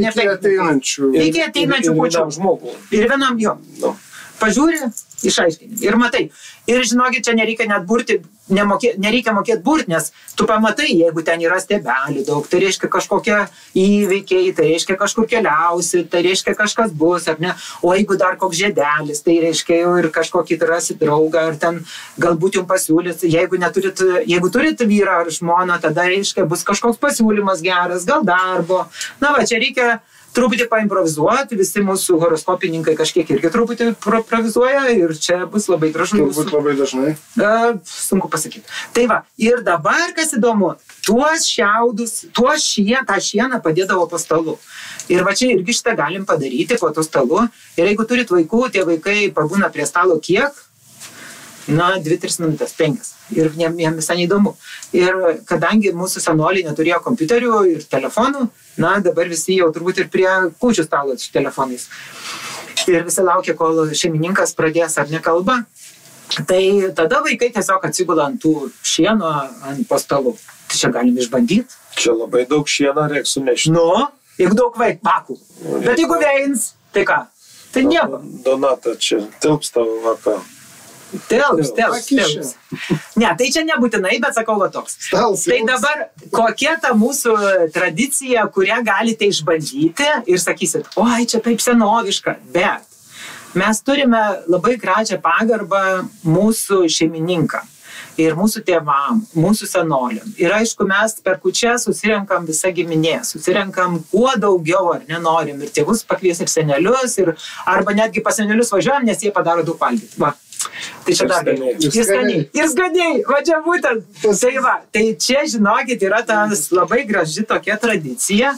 iki ateinančių. Iki ateinančių ir vienam žmogų. Ir vienam jo. No. Pažiūri, išaiškini. Ir matai. Ir žinokit, čia nereikia net burti, nereikia mokėti burti, nes tu pamatai, jeigu ten yra stebelių daug, tai reiškia kažkokie įvykiai, tai reiškia kažkur keliausi, tai reiškia kažkas bus, ar ne? O jeigu dar koks žiedelis, tai reiškia jau ir kažkokį rasi draugą, ar ten galbūt jums pasiūlys, jeigu turit vyrą ar žmoną, tada reiškia bus kažkoks pasiūlymas geras, gal darbo. Na va, čia reikia truputį paimprovizuoti, visi mūsų horoskopininkai kažkiek irgi truputį improvizuoja ir čia bus labai gražu. Turbūt labai dažnai. Sunku pasakyti. Tai va, ir dabar, kas įdomu, tuos šiaudus, tą šieną padėdavo po stalu. Ir va čia irgi šitą galim padaryti po to stalu. Ir jeigu turit vaikų, tie vaikai pabūna prie stalo kiek? Na, 2-3 minutės, 5. Ir jiem visai neįdomu. Ir kadangi mūsų senoliai neturėjo kompiuterių ir telefonų, na, dabar visi jau turbūt ir prie kūčių stalo su telefonais. Ir visi laukia, kol šeimininkas pradės ar ne kalbą. Tai tada vaikai tiesiog atsigula ant tų šieno ant po stalų. Tai čia galim išbandyti. Čia labai daug šieno reiks sunešti. Nu, jeigu daug vakų. Bet jeigu veins, tai ką? Tai nieko. Donata, čia tilps tavo vaka. Telps. Ne, tai čia nebūtinai, bet sakau va toks. Tai dabar, kokia ta mūsų tradicija, kurią galite išbandyti ir sakysit, oi, čia taip senoviška, bet mes turime labai gražią pagarbą mūsų šeimininkam ir mūsų tėvam, mūsų senoliam. Ir aišku, mes per kūčias susirenkam visą giminė, susirenkam kuo daugiau, ar nenorim, ir tėvus pakvies ir senelius, arba netgi pas senelius važiuojam, nes jie padaro daug valgyti. Va. Tai čia dar geriau. Ir skaniai, va čia būtent. Tai va, tai čia, žinokit, yra tas labai graži tokia tradicija,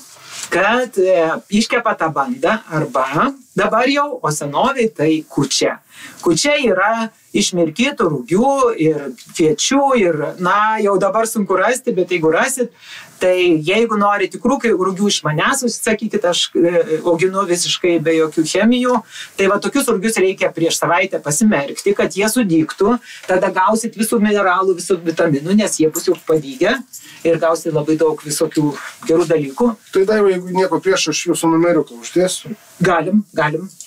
kad iškepa tą bandą arba dabar jau, o senoviai tai kūčia. Kūčia yra išmirkytų rugių ir kviečių ir, na, jau dabar sunku rasti, bet jeigu rasit, tai jeigu nori tikrų rugių iš manęs, užsakykit, aš auginu visiškai be jokių chemijų, tai va tokius rugius reikia prieš savaitę pasimerkti, kad jie sudygtų, tada gausit visų mineralų, visų vitaminų, nes jie bus jau padygę ir gausit labai daug visokių gerų dalykų. Tai Daiva, jeigu nieko prieš, aš jūsų numeriuką uždėsiu. Galim,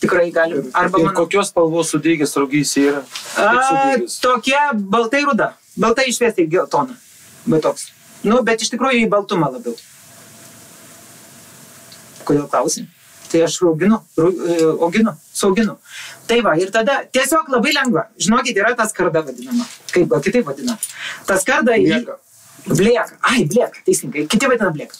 tikrai galim. Arba ir kokios spalvos sudygęs rugys yra? Tokia baltai ruda, baltai išvesti geltoną, bet toks. Nu, bet iš tikrųjų į baltumą labiau. Kodėl klausi? Tai aš auginu. Tai va, ir tada tiesiog labai lengva. Žinokit, yra ta skarda vadinama. Kaip kitaip vadina? Ta skarda Blieka. Blieka, teisingai. Kiti vadina blieka.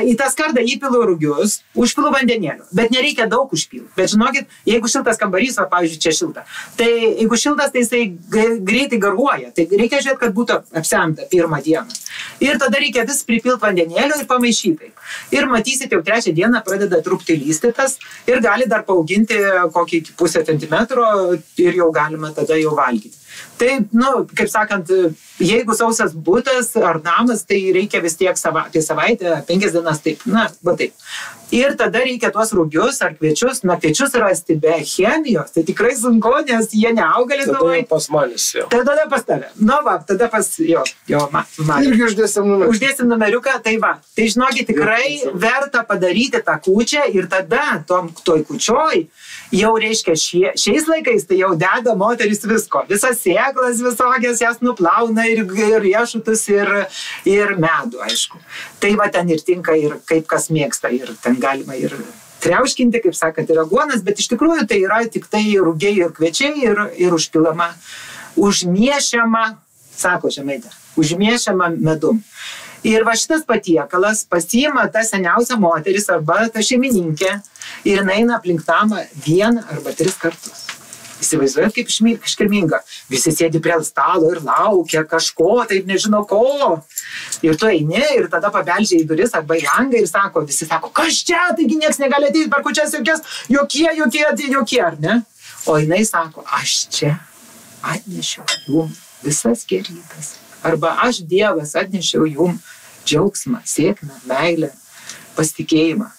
Į tą skardą įpilu rugius, užpilu vandenėliu, bet nereikia daug užpilti. Bet žinokit, jeigu šiltas kambarys, va, pavyzdžiui, čia šilta, tai jeigu šiltas, tai jisai greitai garuoja. Tai reikia žiūrėti, kad būtų apsemta pirmą dieną. Ir tada reikia vis pripilti vandenėliu ir pamaišyti. Ir matysit, jau 3 dieną pradeda trupti lysti tas ir gali dar paauginti kokį 0,5 centimetro ir jau galima tada jau valgyti. Tai, nu, kaip sakant, jeigu sausas butas ar namas, tai reikia vis tiek apie savaitę, 5 dienas, taip, na, va taip. Ir tada reikia tuos rugius ar kviečius, na, kviečius rasti be chemijos, tai tikrai sunku, nes jie neauga Lietuvoj. Tada pas manęs jau. Tada pas tave. Nu, va, tada pas jo man. Irgi uždėsim numeriuką. Uždėsim numeriuką, tai va. Tai žinokit, tikrai verta padaryti tą kūčią ir tada toj kūčioj jau reiškia šiais laikais tai jau deda moteris visko. Visas sėklas visokias jas nuplauna ir riešutus ir medų, aišku. Tai va ten ir tinka ir kaip kas mėgsta ir ten galima ir triauškinti, kaip sakant, ir aguonas, bet iš tikrųjų tai yra tik tai rugiai ir kviečiai ir užpilama, užmiešiama, sako Žemaitė, užmiešiama medum. Ir va šitas patiekalas pasiima ta seniausia moteris arba ta šeimininkė ir eina aplink namą 1 arba 3 kartus. Įsivaizduojat, kaip iškilminga. Visi sėdi prie stalo ir laukia kažko, taip nežinau ko. Ir tu eini ir tada pabeldžia į duris arba į langą ir visi sako, kas čia, taigi nieks negali ateiti per kūčias jokie, ar ne? O jinai sako, aš čia atnešiau jums visas gėrybes. Arba aš Dievas atnešiau jum džiaugsmą, sėkmę, meilę, pasitikėjimą.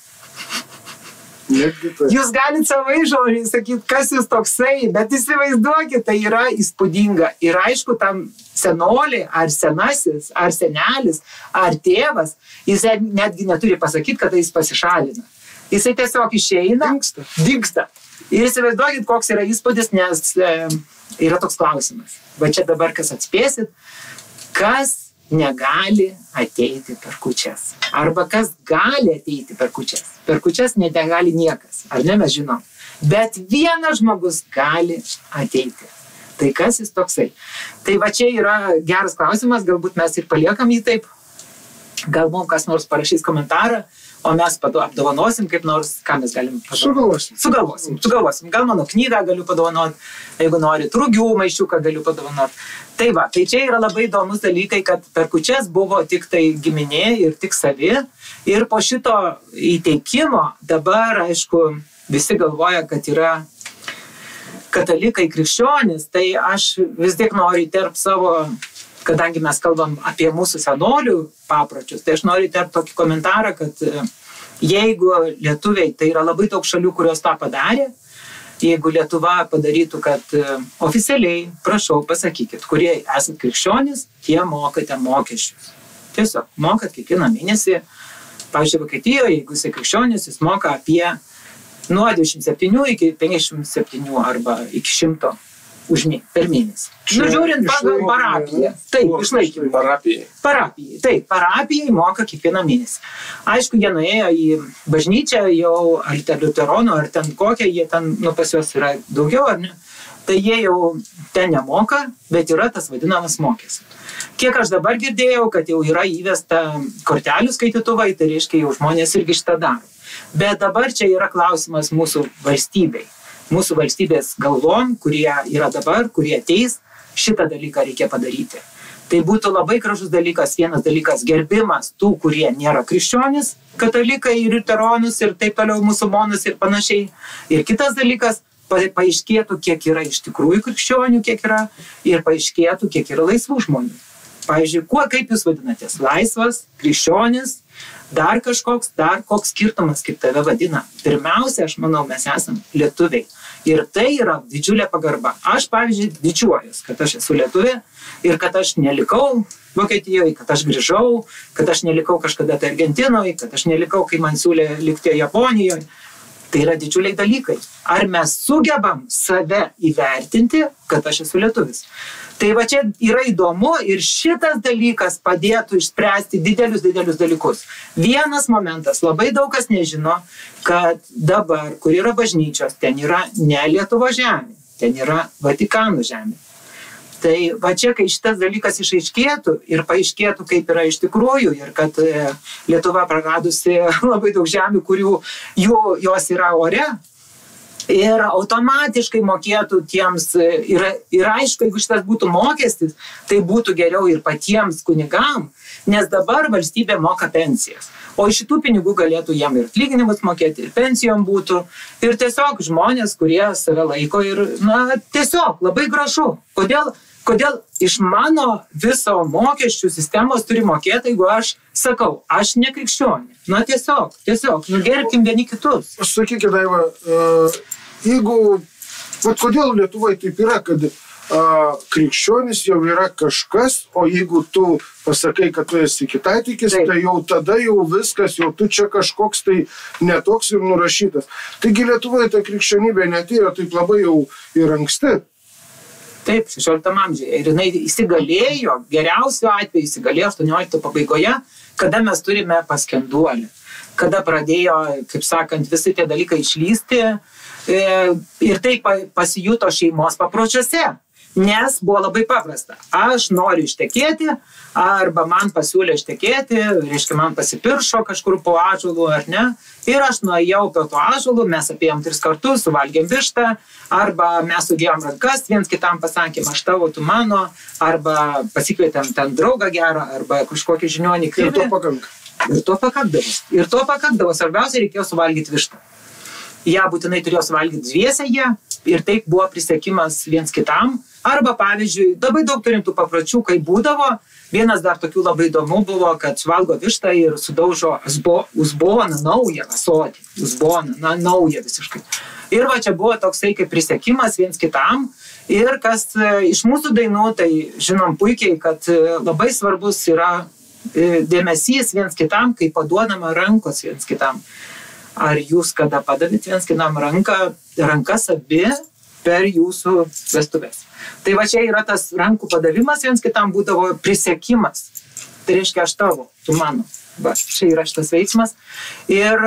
Jūs galite savai žodžiai sakyti, kas jūs toksai, bet įsivaizduokit, tai yra įspūdinga. Ir aišku, tam senolį, ar senasis, ar senelis, ar tėvas, jis netgi neturi pasakyti, kada jis pasišalina. Jisai tiesiog išeina, dingsta. Ir įsivaizduokit, koks yra įspūdis, nes yra toks klausimas. Va čia dabar kas atspėsit, kas negali ateiti per kūčias. Arba kas gali ateiti per kūčias. Per kūčias negali niekas, ar ne, mes žinom. Bet vienas žmogus gali ateiti. Tai kas jis toksai? Tai va čia yra geras klausimas, galbūt mes ir paliekam jį taip. Gal mums kas nors parašys komentarą, o mes apdovanosim kaip nors, ką mes galim padovanoti. Sugalvosim. Gal mano knygą galiu padovanoti, jeigu nori, rugių maišiuką galiu padovanoti. Tai va, tai čia yra labai įdomus dalykai, kad per kūčias buvo tik tai giminė ir tik savi. Ir po šito įteikimo dabar, aišku, visi galvoja, kad yra katalikai krikščionys, tai aš vis tiek noriu įterpti savo, kadangi mes kalbam apie mūsų senolių papročius, tai aš noriu įterpti tokį komentarą, kad jeigu lietuviai, tai yra labai daug šalių, kurios tą padarė, jeigu Lietuva padarytų, kad oficialiai, prašau, pasakykit, kurie esat krikščionys, tie mokate mokesčius. Tiesiog mokat kiekvieną mėnesį. Pavyzdžiui, Vokietijoje, jeigu jis krikščionis, jis moka apie nuo 27 iki 57 arba iki 100 per mėnesį. Nu, žiūrint pagal parapiją. Taip, išlaikymą. Parapijai. Taip, parapijai moka kiekvieną mėnesį. Aišku, jie nuėjo į bažnyčią jau, ar ten liuteronų, ar ten kokią, jie ten, pas juos yra daugiau, ar ne? Tai jie jau ten nemoka, bet yra tas vadinamas mokestis. Kiek aš dabar girdėjau, kad jau yra įvesta kortelių skaitytuvai, tai reiškia, jau žmonės irgi šitą daro. Bet dabar čia yra klausimas mūsų valstybei. Mūsų valstybės galvom, kurie yra dabar, kurie ateis, šitą dalyką reikia padaryti. Tai būtų labai gražus dalykas, vienas dalykas gerbimas tų, kurie nėra krikščionys, katalikai ir liuteronus ir taip toliau musulmonus ir panašiai. Ir kitas dalykas, paaiškėtų, kiek yra iš tikrųjų krikščionių, kiek yra, ir paaiškėtų, kiek yra laisvų žmonių. Pavyzdžiui, kaip jūs vadinatės? Laisvas, krikščionis, dar kažkoks, dar koks skirtumas, kaip tave vadina. Pirmiausia, aš manau, mes esam lietuviai. Ir tai yra didžiulė pagarba. Aš, pavyzdžiui, didžiuojuos, kad aš esu lietuvė ir kad aš nelikau Vokietijoje, kad aš grįžau, kad aš nelikau kažkada tai Argentinoje, kad aš nelikau, kai man siūlė likti Japonijoje. Tai yra didžiuliai dalykai. Ar mes sugebam save įvertinti, kad aš esu lietuvis? Tai va čia yra įdomu ir šitas dalykas padėtų išspręsti didelius dalykus. Vienas momentas, labai daug kas nežino, kad dabar, kur yra bažnyčios, ten yra ne Lietuvo žemė, ten yra Vatikano žemė. Tai va čia, kai šitas dalykas išaiškėtų ir paaiškėtų, kaip yra iš tikrųjų ir kad Lietuva praradusi labai daug žemių, kurių jos yra ore, ir automatiškai mokėtų tiems, ir aišku, jeigu šitas būtų mokestis, tai būtų geriau ir patiems kunigam, nes dabar valstybė moka pensijas. O iš šitų pinigų galėtų jam ir atlyginimus mokėti, ir pensijom būtų, ir tiesiog žmonės, kurie save laiko ir, tiesiog labai gražu. Kodėl iš mano viso mokesčių sistemos turi mokėti, jeigu aš sakau, aš ne krikščionė. Tiesiog, gerbkim vieni kitus. Sakykit, Daiva, kodėl Lietuvoje taip yra, kad krikščionis jau yra kažkas, o jeigu tu pasakai, kad tu esi kitaitikis, tai jau tada jau viskas, jau tu čia kažkoks tai netoks ir nurašytas. Taigi Lietuvoje ta krikščionybė netėjo taip labai jau ir anksti. Taip, 16 amžiuje. Ir jinai įsigalėjo, geriausiu atveju įsigalėjo 18 pabaigoje, kada mes turime paskenduolį. Kada pradėjo, kaip sakant, visi tie dalykai išlysti ir tai pasijuto šeimos papročiuose. Nes buvo labai paprasta. Aš noriu ištekėti, arba man pasiūlė ištekėti, reiškia, man pasipiršo kažkur po ąžuolų, ar ne. Ir aš nuėjau prie to ąžuolų, mes apėjom 3 kartus, suvalgėm vištą, arba mes sudėjom rankas, viens kitam pasakėm, aš tavo, tu mano, arba pasikvietėm ten draugą gerą, arba kažkokį žinionį krivį. Ir to pakakdavo. Svarbiausia, reikėjo suvalgyti vištą. Ja būtinai turėjo suvalgyti dviese jie, ir taip buvo prisiekimas viens kitam, Arba, pavyzdžiui, labai daug turim tų papročių, kai būdavo. Vienas dar tokių labai įdomu buvo, kad valgo vištą ir sudaužo uzboną naują asotį. Uzboną, naują visiškai. Ir va čia buvo toksai kaip prisiekimas viens kitam. Ir kas iš mūsų dainų, tai žinom puikiai, kad labai svarbus yra dėmesys viens kitam, kai paduodama rankos viens kitam. Ar jūs kada padavėt viens kitam rankas abi per jūsų vestuvės? Tai va čia yra tas rankų padavimas viens kitam būdavo prisiekimas. Tai reiškia aš tavo, tu mano. Va, čia yra šitas veiksmas. Ir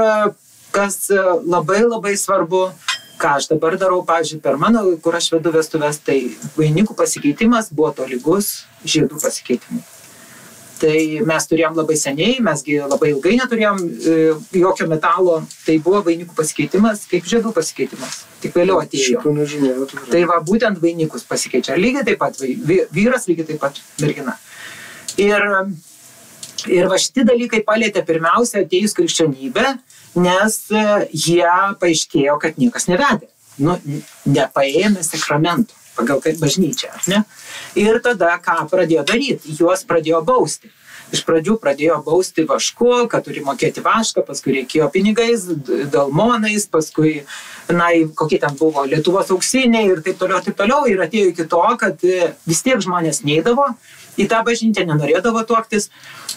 kas labai labai svarbu, ką aš dabar darau, pavyzdžiui, per mano, kur aš vedu vestuvės, tai vainikų pasikeitimas buvo tolygus žiedų pasikeitimui. Tai mes turėjom labai seniai, mesgi labai ilgai neturėjom jokio metalo, tai buvo vainikų pasikeitimas kaip žiedų pasikeitimas. Tik vėliau atėjo. Tai va, būtent vainikus pasikeičia. Lygiai taip pat vyras, lygiai taip pat mergina. Ir va šiti dalykai palietė pirmiausia atėjus krikščionybę, nes jie paaiškėjo, kad niekas nevedė. Nepaėmė sakramento pagal bažnyčią, ar ne? Ir tada ką pradėjo daryti? Juos pradėjo bausti. Iš pradžių pradėjo bausti vašku, kad turi mokėti vašką, paskui reikėjo pinigais, dalmonais, paskui, kokie ten buvo Lietuvos auksiniai ir taip toliau. Ir atėjo iki to, kad vis tiek žmonės neidavo, į tą bažnyčią nenorėdavo tuoktis.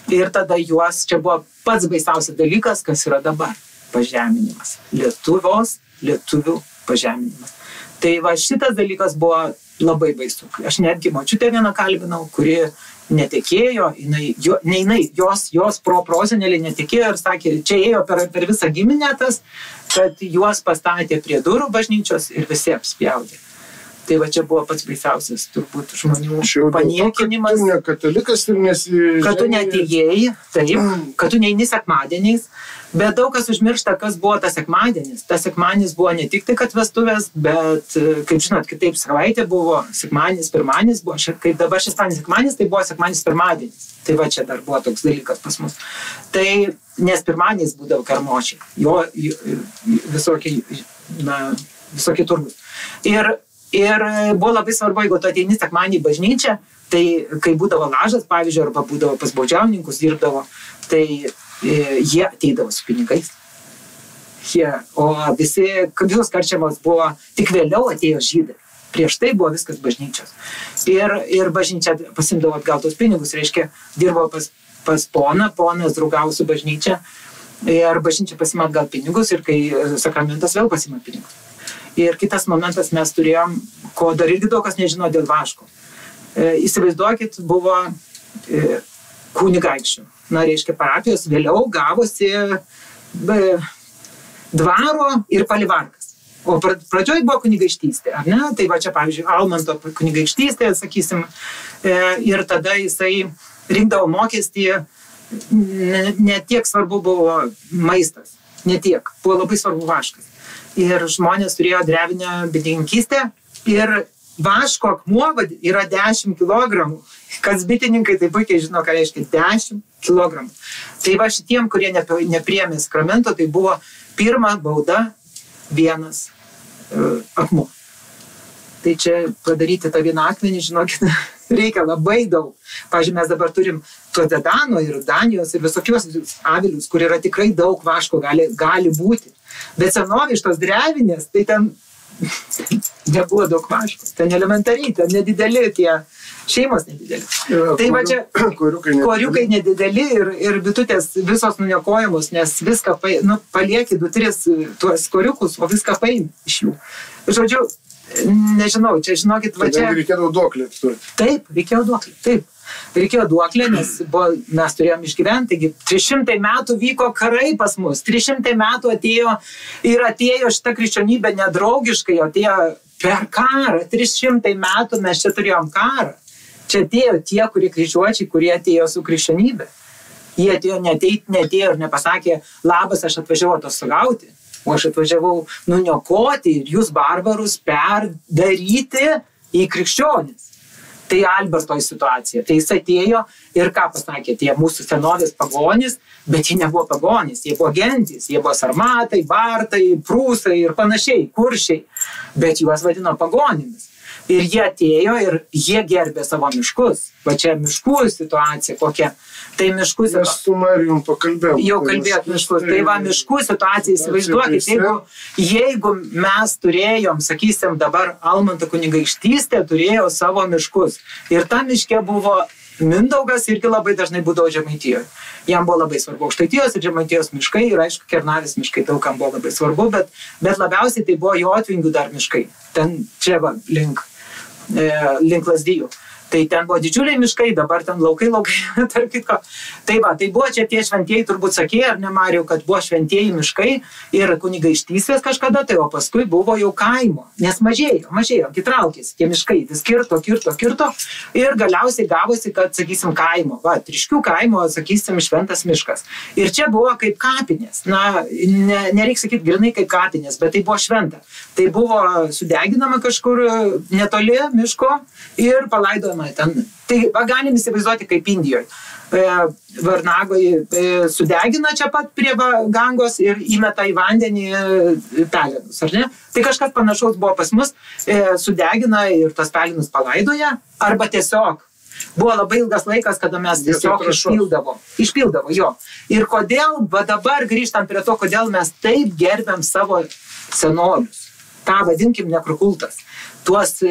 Ir tada juos, čia buvo pats baisiausias dalykas, kas yra dabar. Pažeminimas. Lietuvių pažeminimas. Tai va šitas dalykas buvo labai baisu. Aš netgi močiutę vieną kalbinau, kuri netekėjo, jos proprosenelė netekėjo ir sakė, čia ėjo per visą giminę tas, kad juos pastatė prie durų bažnyčios ir visi apspjaudė. Tai va čia buvo pats baisiausias turbūt žmonių paniekinimas. Tu ne katalikas ir kad tu neatėjai, taip, kad tu neini sekmadieniais, bet daug kas užmiršta, kas buvo tas sekmadienis. Tas sekmadienis buvo ne tik tai, kad vestuvės, bet, kaip žinot, kitaip savaitė buvo, sekmadienis, pirmadienis buvo, kaip dabar šeštadienis sekmadienis, tai buvo sekmadienis pirmadienis. Tai va čia dar buvo toks dalykas pas mus. Tai, nes pirmadienis būdavo karmošiai, visokie turgus. Ir buvo labai svarbu, jeigu tu ateini sekmadienį į bažnyčią, tai kai būdavo lažas, pavyzdžiui, arba būdavo pas baudžiauninkus dirbdavo, tai jie ateidavo su pinigais. O visos karčiamos buvo, tik vėliau atėjo žydai. Prieš tai buvo viskas bažnyčios. Ir bažnyčia pasimdavo atgal tos pinigus, reiškia, dirbo pas ponas draugavo su bažnyčia, ir bažnyčia pasima atgal pinigus, ir kai sakramentas vėl pasima pinigus. Ir kitas momentas mes turėjom, ko dar irgi daug kas nežino dėl vaško. Įsivaizduokit, buvo kunigaikščių. Reiškia, parapijos vėliau gavosi dvaro ir palivarkas. O pradžioj buvo kunigaikštystė, ar ne? Tai va čia, pavyzdžiui, Almanto kunigaikštystė, sakysim, ir tada jisai rinkdavo mokestį, ne tiek svarbu buvo maistas, ne tiek, buvo labai svarbu vaškas. Ir žmonės turėjo drevinę bitininkystę ir vaško akmuo yra 10 kilogramų. Kas bitininkai tai puikiai žino, ką reiškia 10 kilogramų. Tai va šitiem, kurie nepriėmė sakramento, tai buvo pirma bauda vienas akmuo. Tai čia padaryti tą vieną akmenį, žinokit, reikia labai daug. Pavyzdžiui, mes dabar turim Todedano ir Danijos ir visokios avilius, kur yra tikrai daug vaško gali būti. Bet senovė iš tos drevinės, tai ten nebuvo daug vaško. Ten elementariai, ten nedideli tie šeimos nedideli. Tai va čia koriukai nedideli ir bitutės visos nuniokojamos, nes viską palieki 2-3 tuos koriukus, o viską paimi iš jų. Žodžiu, nežinau, čia žinokit, va čia... Reikėjo duoklę. Taip, reikėjo duoklę, taip. Reikėjo duoklę, nes mes turėjom išgyventi, taigi 300 metų vyko karai pas mus, 300 metų atėjo šita krikščionybė nedraugiškai, atėjo per karą, 300 metų mes čia turėjom karą. Čia atėjo tie, kurie kryžiuočiai, kurie atėjo su krikščionybė. Jie atėjo neatėjo ir nepasakė, labas, aš atvažiavau atostogauti, o aš atvažiavau nuniokoti ir jūs barbarus perdaryti į krikščionis. Tai Albertoj situacija. Tai jis atėjo ir ką pasakė, tie mūsų senovės pagonys, bet jie nebuvo pagonys, jie buvo gentys, jie buvo sarmatai, bartai, prūsai ir panašiai, kuršiai, bet juos vadino pagonimis. Ir jie atėjo ir jie gerbė savo miškus. Va čia miškų situacija kokia. Tai miškų situacija. Mes su Marijum pakalbėjom. Jau kalbėjot miškus. Tai va miškų situacija, įsivaizduokit, jeigu mes turėjom, sakysim, dabar Almanto kunigaikštystė turėjo savo miškus. Ir ta miške buvo Mindaugas irgi labai dažnai būdavo Žemaitijoje. Jam buvo labai svarbu Aukštaitijos ir Žemaitijos miškai ir aišku, Kernavės miškai daugam buvo labai svarbu, bet labiausiai tai buvo Jotvingių dar miškai. Ten čia va, link Lazdijų. Tai ten buvo didžiuliai miškai, dabar ten laukai, tarp kitko. Tai va, tai buvo čia tie šventieji, turbūt sakė, ar ne Marijau, kad buvo šventieji miškai ir kunigaikštystės kažkada, tai o paskui buvo jau kaimo, nes mažėjo, traukėsi tie miškai, vis kirto ir galiausiai gavosi, kad, sakysim, kaimo, va, Triškių kaimo, sakysim, šventas miškas. Ir čia buvo kaip kapinės, na, nereikia sakyti grinai kaip kapinės, bet tai buvo šventa. Tai buvo sudeginama kažkur netoli miško ir palaidojama ten. Tai va, galim įsivaizduoti kaip Indijoje. Varnagoje sudegina čia pat prie Gangos ir įmeta į vandenį pelenus, ar ne? Tai kažkas panašaus buvo pas mus, sudegina ir tas pelenus palaidoja, arba tiesiog. Buvo labai ilgas laikas, kada mes tiesiog išpildavo, jo. Ir kodėl, va dabar grįžtam prie to, kodėl mes taip gerbiam savo senolius. Ta vadinkim nekrokultas. Tuos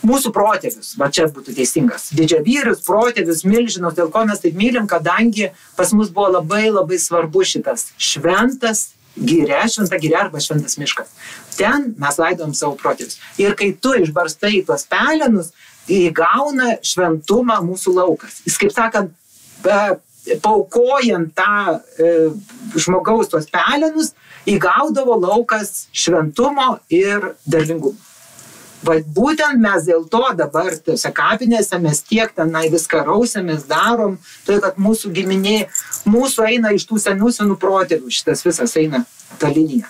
mūsų protėvius, va čia būtų teisingas, didžiavyrius, protėvius, milžinus, dėl ko mes taip mylim, kadangi pas mus buvo labai labai svarbu šitas šventa giria arba šventas miškas. Ten mes laidojom savo protėvius. Ir kai tu išbarstai tuos pelenus, įgauna šventumą mūsų laukas. Jis, kaip sakant, paukojant tą žmogaus tuos pelenus, įgaudavo laukas šventumo ir derlingumo. Bet būtent mes dėl to dabar tose kapinėse mes tiek tenai viską rausiamės, darom, tai kad mūsų giminė, mūsų eina iš tų senų protėvių, šitas visas eina ta linija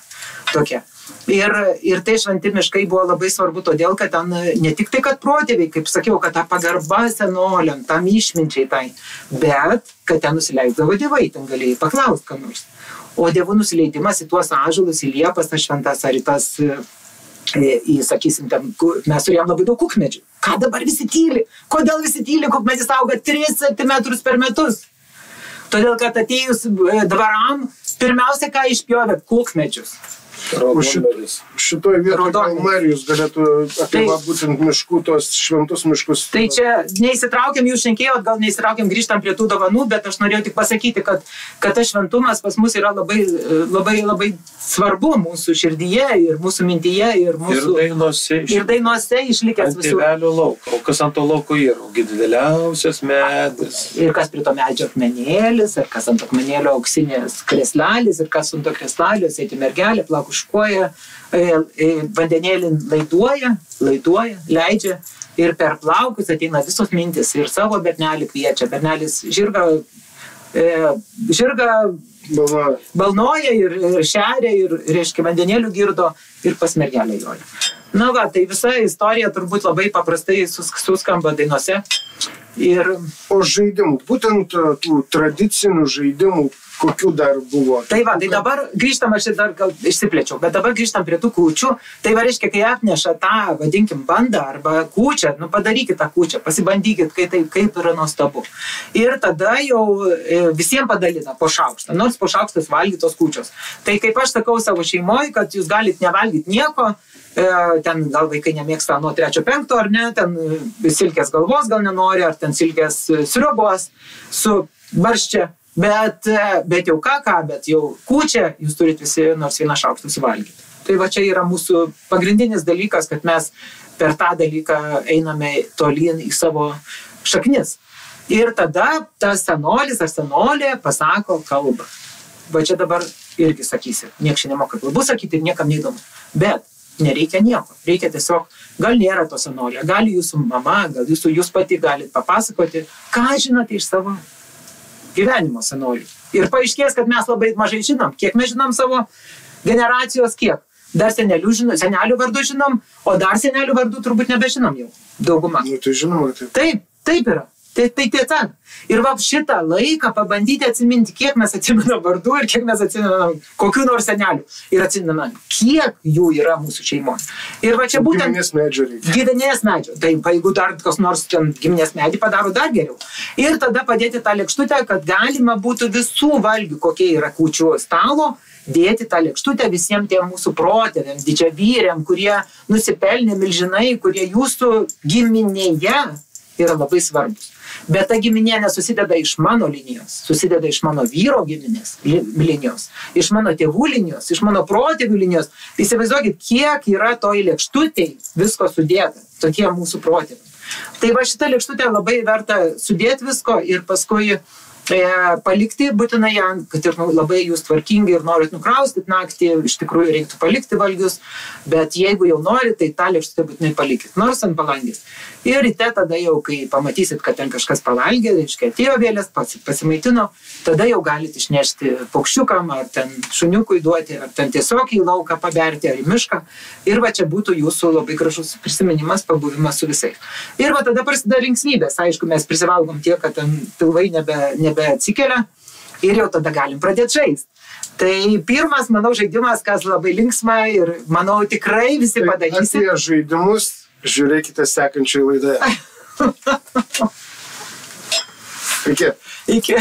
tokia. Ir tai šventi miškai buvo labai svarbu, todėl kad ten ne tik tai, kad protėviai, kaip sakiau, kad ta pagarba senoliam, tam išminčiai tai, bet kad ten nusileisdavo dievai, ten galėjai paklausti, ką nors. O dievų nusileidimas į tuos ąžuolus, į liepas, tas šventas ar į tas... sakysim, ten, mes turėjom labai daug kukmedžių. Ką dabar visi tyli? Kodėl visi tyli? Kukmedis auga 3 centimetrus per metus. Todėl, kad atėjus dvaram, pirmiausia, ką išpjovė kukmedžius. Šitoj vietoj gal Marijus galėtų apie būtent miškų, tos šventus miškus. Tai čia neįsitraukiam, jūs šnekėjot, gal neįsitraukiam, grįžtam prie tų dovanų, bet aš norėjau tik pasakyti, kad tas šventumas pas mus yra labai, labai, labai svarbu mūsų širdyje ir mūsų mintyje ir mūsų... Ir dainose išlikęs visur. Ant tėvelio lauko. O kas ant to lauko yra? Dideliausias medis. Ir kas prie to medžio akmenėlis, ir kas ant akmenėlio auksinės kreslelis, ir kas ant to kreslalio sėdi mergelė, plakuškuoja, vandenėlį laiduoja, leidžia ir per plaukus ateina visos mintis ir savo bernelį kviečia. Bernelis žirgą balnoja ir šeria ir, reiškia, vandenėlių girdo ir pas mergelę joja. Na va, tai visa istorija turbūt labai paprastai suskamba dainose. O žaidimų, būtent tų tradicinių žaidimų, kokių dar buvo? Tai va, tai dabar grįžtam, aš dar gal išsiplėčiau, bet dabar grįžtam prie tų kūčių. Tai va, reiškia, kai atneša tą, vadinkim, bandą arba kūčią, padarykit tą kūčią, pasibandykit, kaip yra nuostabu. Ir tada jau visiems padalina po šaukštą, nors po šaukštas valgytos kūčios. Tai kaip aš sakau savo šeimoje, kad jūs galit nevalgyti nieko, ten gal vaikai nemėgsta nuo 3-5, ar ne, ten silkės galvos gal nenori, ar ten silkės sriubos su barščia, bet jau bet jau kūčią jūs turite visi nors vieną šaukštą suvalgyti. Tai va čia yra mūsų pagrindinis dalykas, kad mes per tą dalyką einame tolyn į savo šaknis. Ir tada tas senolis ar senolė pasako kalbą. Va čia dabar irgi sakysi, nieks čia nemoka kalbų sakyti ir niekam neįdomu. Bet nereikia nieko, reikia tiesiog, gal nėra to senolio, gal jūsų mama, gal jūs pati galite papasakoti, ką žinote iš savo gyvenimo senolių. Ir paaiškės, kad mes labai mažai žinom, kiek mes žinom savo generacijos, kiek. Dar senelių vardų žinom, o dar senelių vardų turbūt nebežinom jau, dauguma. Tai žinoma, taip yra. Tai tiesa. Ir va šitą laiką pabandyti atsiminti, kiek mes atsimenam vardų ir kiek mes atsimenam kokių nors senelių. Ir atsimenam, kiek jų yra mūsų šeimoje. Ir va čia būtent... Giminės medžio reikia. Giminės medžio. Tai jeigu dar kas nors ten giminės medį padaro dar geriau. Ir tada padėti tą lėkštutę, kad galima būtų visų valgių, kokie yra kūčių stalo, dėti tą lėkštutę visiems tiem mūsų protėviam, didžiavyriam, kurie nusipelnė milžinai, kurie jūsų giminėje yra labai svarbus. Bet ta giminė nesusideda iš mano linijos, susideda iš mano vyro giminės linijos, iš mano tėvų linijos, iš mano protėvių linijos. Įsivaizduokit, kiek yra toj lėkštutėj visko sudėta, tokie mūsų protėviai. Tai va šitą lėkštutę labai verta sudėti visko ir paskui palikti būtinai ją, kad ir labai jūs tvarkingi ir norit nukraustyti naktį, iš tikrųjų reiktų palikti valgius, bet jeigu jau norit, tai tą lėkštutę būtinai palikit, nors ant palangės. Ir ryte tada jau, kai pamatysit, kad ten kažkas pavalgė, reiškia atėjo vėlės, pasimaitino, tada jau galite išnešti paukščiukam, ar ten šuniukui duoti, ar ten tiesiog į lauką paberti, ar į mišką. Ir va čia būtų jūsų labai gražus prisiminimas, pabuvimas su visais. Ir va tada prasideda linksmybės. Aišku, mes prisivalgom tiek, kad ten pilvai nebeatsikelia ir jau tada galim pradėti žaisti. Tai pirmas, manau, žaidimas, kas labai linksma ir manau tikrai visi padarysi. Apie žaidimus žiūrėkite sekančiai laidoje. Iki. Iki.